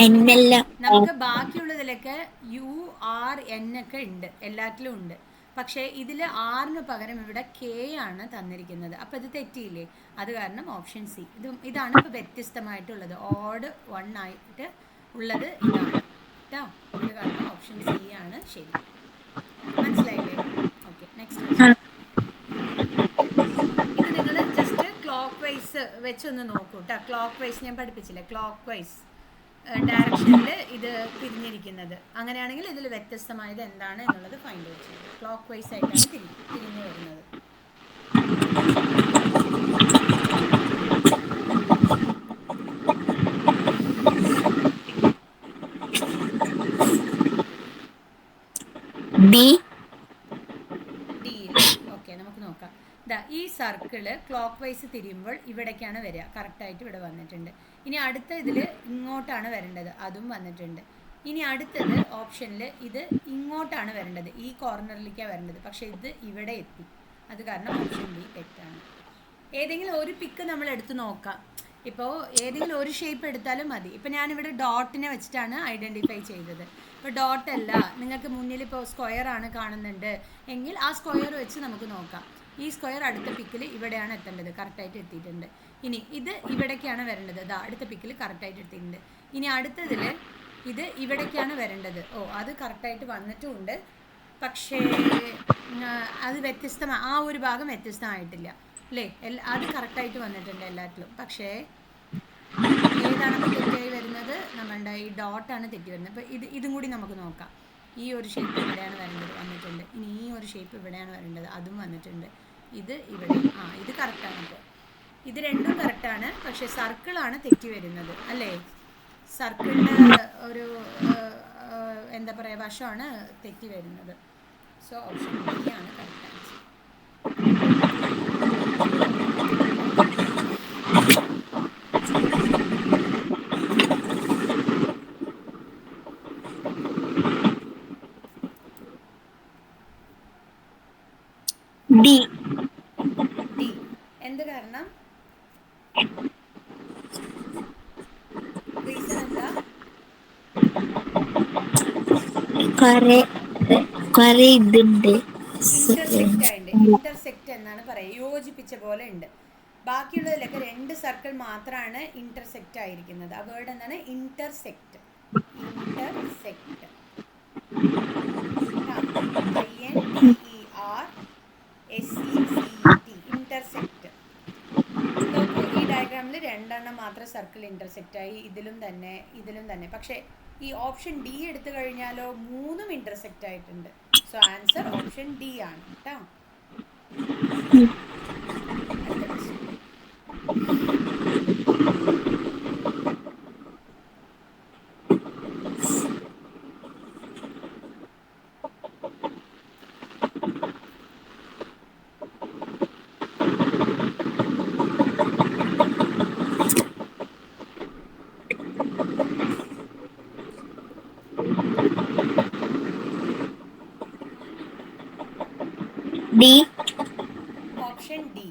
എന്നെല്ലാം നമുക്ക് ബാക്കിയുള്ളതിലൊക്കെ യു ആർ എൻ ഒക്കെ ഉണ്ട്, എല്ലാറ്റിലും ഉണ്ട്. പക്ഷേ ഇതിൽ ആറിന് പകരം ഇവിടെ കെ ആണ് തന്നിരിക്കുന്നത്. അപ്പോൾ ഇത് തെറ്റിയില്ലേ? അത് കാരണം ഓപ്ഷൻ സി. ഇതാണ് ഇപ്പോൾ വ്യത്യസ്തമായിട്ടുള്ളത്. ഓഡ് 1 ആയിട്ട് ഉള്ളത് ഇതാണ്. കേട്ടോ. അത് കാരണം ഓപ്ഷൻ സി ആണ് ശരി. മനസ്സിലായില്ലേ? ഓക്കെ, നെക്സ്റ്റ് ആ. ക്വസ്റ്റ്യൻ. ഇത് നിങ്ങൾ ജസ്റ്റ് ക്ലോക്ക് വൈസ് വെച്ചൊന്ന് നോക്കൂ കേട്ടോ. ക്ലോക്ക് വൈസ് ഞാൻ പഠിപ്പിച്ചില്ലേ, ക്ലോക്ക് വൈസ് ഡയറക്ഷനിൽ ഇത് തിരിഞ്ഞിരിക്കുന്നത്. അങ്ങനെയാണെങ്കിൽ ഇതിൽ വ്യത്യസ്തമായത് എന്താണ് എന്നുള്ളത് ഫൈൻഡ് ഔട്ട് ചെയ്യുക. ക്ലോക്ക് വൈസ് ആയിട്ടാണ് തിരിഞ്ഞു വരുന്നത്. ബി. ഡി അല്ലേ? ഓക്കെ, നമുക്ക് നോക്കാം. ഈ സർക്കിള് ക്ലോക്ക് വൈസ് തിരിയുമ്പോൾ ഇവിടേക്കാണ് വരിക. കറക്റ്റായിട്ട് ഇവിടെ വന്നിട്ടുണ്ട്. ഇനി അടുത്ത ഇതിൽ ഇങ്ങോട്ടാണ് വരേണ്ടത്, അതും വന്നിട്ടുണ്ട്. ഇനി അടുത്തത് ഓപ്ഷനിൽ ഇത് ഇങ്ങോട്ടാണ് വരേണ്ടത്, ഈ കോർണറിലേക്കാണ് വരേണ്ടത്. പക്ഷേ ഇത് ഇവിടെ എത്തി. അത് കാരണം ഓപ്ഷൻ ബി തെറ്റാണ്. ഏതെങ്കിലും ഒരു പിക്ക് നമ്മൾ എടുത്ത് നോക്കാം. ഇപ്പോൾ ഏതെങ്കിലും ഒരു ഷേപ്പ് എടുത്താലും മതി. ഇപ്പോൾ ഞാനിവിടെ ഡോട്ടിനെ വെച്ചിട്ടാണ് ഐഡൻറ്റിഫൈ ചെയ്തത്. ഇപ്പോൾ ഡോട്ടല്ല, നിങ്ങൾക്ക് മുന്നിൽ ഇപ്പോൾ സ്ക്വയർ ആണ് കാണുന്നുണ്ട് എങ്കിൽ ആ സ്ക്വയർ വെച്ച് നമുക്ക് നോക്കാം. ഈ സ്ക്വയർ അടുത്ത പിക്കിൽ ഇവിടെയാണ് എത്തേണ്ടത്, കറക്റ്റായിട്ട് എത്തിയിട്ടുണ്ട്. ഇനി ഇത് ഇവിടേക്കാണ് വരേണ്ടത്, അതാ അടുത്ത പിക്കിൽ കറക്റ്റായിട്ട് എത്തിയിട്ടുണ്ട്. ഇനി അടുത്തതിൽ ഇത് ഇവിടേക്കാണ് വരേണ്ടത്. അത് കറക്റ്റായിട്ട് വന്നിട്ടുമുണ്ട്. പക്ഷേ അത് വ്യത്യസ്തമാണ്, ആ ഒരു ഭാഗം വ്യത്യസ്തമായിട്ടില്ല അല്ലേ? അത് കറക്റ്റായിട്ട് വന്നിട്ടുണ്ട് എല്ലാത്തിലും. പക്ഷേ ഏതാണ് തെറ്റായി വരുന്നത്? നമ്മളുടെ ഈ ഡോട്ടാണ് തെറ്റി വരുന്നത്. അപ്പോൾ ഇതും കൂടി നമുക്ക് നോക്കാം. ഈ ഒരു ഷേപ്പ് ഇവിടെയാണ് വരേണ്ടത്, വന്നിട്ടുണ്ട്. ഇനി ഈ ഒരു ഷേപ്പ് ഇവിടെയാണ് വരേണ്ടത്, അതും വന്നിട്ടുണ്ട്. ഇത് ഇവിടെ, ഇത് കറക്റ്റാണ്. ഇപ്പോൾ ഇത് രണ്ടും കറക്റ്റാണ്. പക്ഷേ സർക്കിളാണ് തെറ്റി വരുന്നത് അല്ലേ? സർക്കിളിൻ്റെ ഒരു എന്താ പറയുക, വശമാണ് തെറ്റി വരുന്നത്. സോ ഓപ്ഷൻ ബി ആണ് കറക്റ്റ് ആൻസർ. ഡി. ഡി. എന്ത് കാരണം? റീസൺ എന്താ? കുറെ ഇതുണ്ട്. ഇന്റർസെക്റ്റ് ആയിട്ട്, ഇന്റർസെക്റ്റ് എന്നാണ് പറയുക, യോജിപ്പിച്ച പോലെ ഉണ്ട്. ബാക്കിയുള്ളതിലൊക്കെ 2 സർക്കിൾ മാത്രമാണ് ഇന്റർസെക്റ്റ് ആയിരിക്കുന്നത്. ആ വേർഡ് എന്താണ്? ഇന്റർസെക്റ്റ്. Intersect, INTERSECT, intersect. നോക്കൂ, ഈ ഡയഗ്രാമിൽ 2 മാത്രം സർക്കിൾ ഇന്റർസെക്റ്റ് ആയി, ഇതിലും തന്നെ. പക്ഷേ ഈ ഓപ്ഷൻ ഡി എടുത്തു കഴിഞ്ഞാലോ 3 ഇന്റർസെക്റ്റ് ആയിട്ടുണ്ട്. സോ ആൻസർ ഓപ്ഷൻ ഡി ആണ് കേട്ടോ. ഡി. ഓപ്ഷൻ ഡി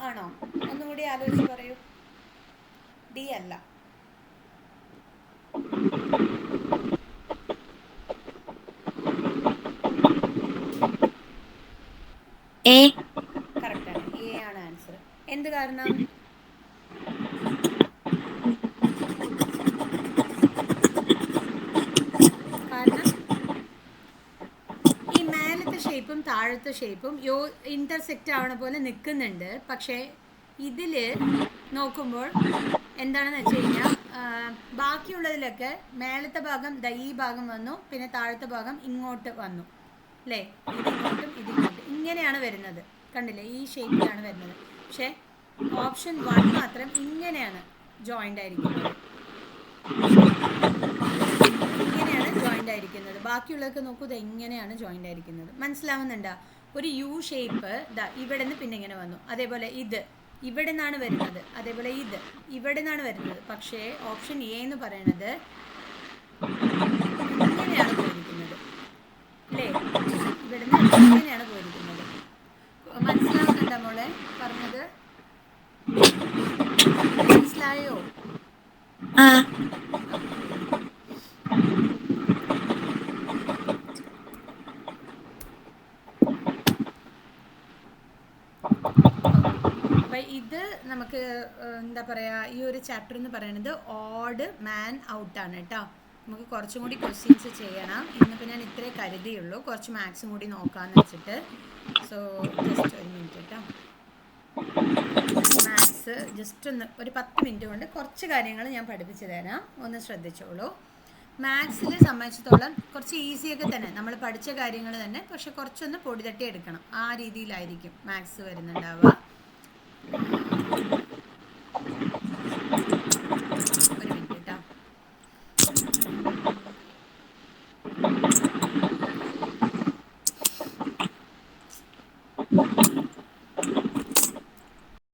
ആണോ? ഒന്നുകൂടി ആലോചിച്ച് പറയൂ. ഡി അല്ല. എ. കറക്റ്റാണ്, എ ആണ് ആൻസർ. എന്ത് കാരണം? കാരണം ഈ മേലത്തെ ഷേപ്പും താഴത്തെ ഷേപ്പും ഇന്റർസെക്റ്റ് ആവണ പോലെ നിൽക്കുന്നുണ്ട്. പക്ഷേ ഇതിൽ നോക്കുമ്പോൾ എന്താണെന്ന് വെച്ച് കഴിഞ്ഞാൽ ബാക്കിയുള്ളതിലൊക്കെ മേലത്തെ ഭാഗം ഈ ഭാഗം വന്നു, പിന്നെ താഴത്തെ ഭാഗം ഇങ്ങോട്ട് വന്നു അല്ലേ? ഇതിങ്ങോട്ടും ഇതിങ്ങോട്ടും ഇങ്ങനെയാണ് വരുന്നത്, കണ്ടില്ലേ? ഈ ഷേപ്പിലാണ് വരുന്നത്. പക്ഷേ ഓപ്ഷൻ 1 മാത്രം ഇങ്ങനെയാണ് ജോയിൻ്റ് ആയിരിക്കുന്നത്, ഇങ്ങനെയാണ് ജോയിൻ്റ് ആയിരിക്കുന്നത്. ബാക്കിയുള്ളതൊക്കെ നോക്കൂ, ഇത് എങ്ങനെയാണ് ജോയിൻ്റ് ആയിരിക്കുന്നത്. മനസ്സിലാവുന്നുണ്ടോ? ഒരു യു ഷേപ്പ് ഇവിടെ നിന്ന് പിന്നെ ഇങ്ങനെ വന്നു. അതേപോലെ ഇത് ഇവിടെ നിന്നാണ് വരുന്നത്, അതേപോലെ ഇത് ഇവിടെ നിന്നാണ് വരുന്നത്. പക്ഷേ ഓപ്ഷൻ എ എന്ന് പറയുന്നത് ഇങ്ങനെയാണ് പോയിരിക്കുന്നത് അല്ലേ? ഇവിടെ നിന്ന് ഇങ്ങനെയാണ് പോയിരിക്കുന്നത്. മനസ്സിലാവുന്നുണ്ടോ മോളെ പറഞ്ഞത്? മനസ്സിലായോ? അപ്പം ഇത് നമുക്ക് എന്താ പറയുക, ഈ ഒരു ചാപ്റ്റർ എന്ന് പറയുന്നത് ഓഡ് മാൻ ഔട്ടാണ് കേട്ടോ. നമുക്ക് കുറച്ചും കൂടി ക്വസ്റ്റ്യൻസ് ചെയ്യണം. ഇന്നിപ്പോൾ ഞാൻ ഇത്രേ കരുതിയുള്ളൂ, കുറച്ച് മാത്സും കൂടി നോക്കാമെന്ന് വെച്ചിട്ട്. സോ ജസ്റ്റ് ഒരു മിനിറ്റ് കേട്ടോ. മാത്സ് ജസ്റ്റ് ഒരു 10 മിനിറ്റ് കൊണ്ട് കുറച്ച് കാര്യങ്ങൾ ഞാൻ പഠിപ്പിച്ചു തരാം, ഒന്ന് ശ്രദ്ധിച്ചോളൂ. മാത്സിനെ സംബന്ധിച്ചിടത്തോളം കുറച്ച് ഈസിയൊക്കെ തന്നെ, നമ്മൾ പഠിച്ച കാര്യങ്ങൾ തന്നെ, പക്ഷെ കുറച്ചൊന്ന് പൊടി തട്ടി എടുക്കണം. ആ രീതിയിലായിരിക്കും മാത്സ് വരുന്നുണ്ടാവുക.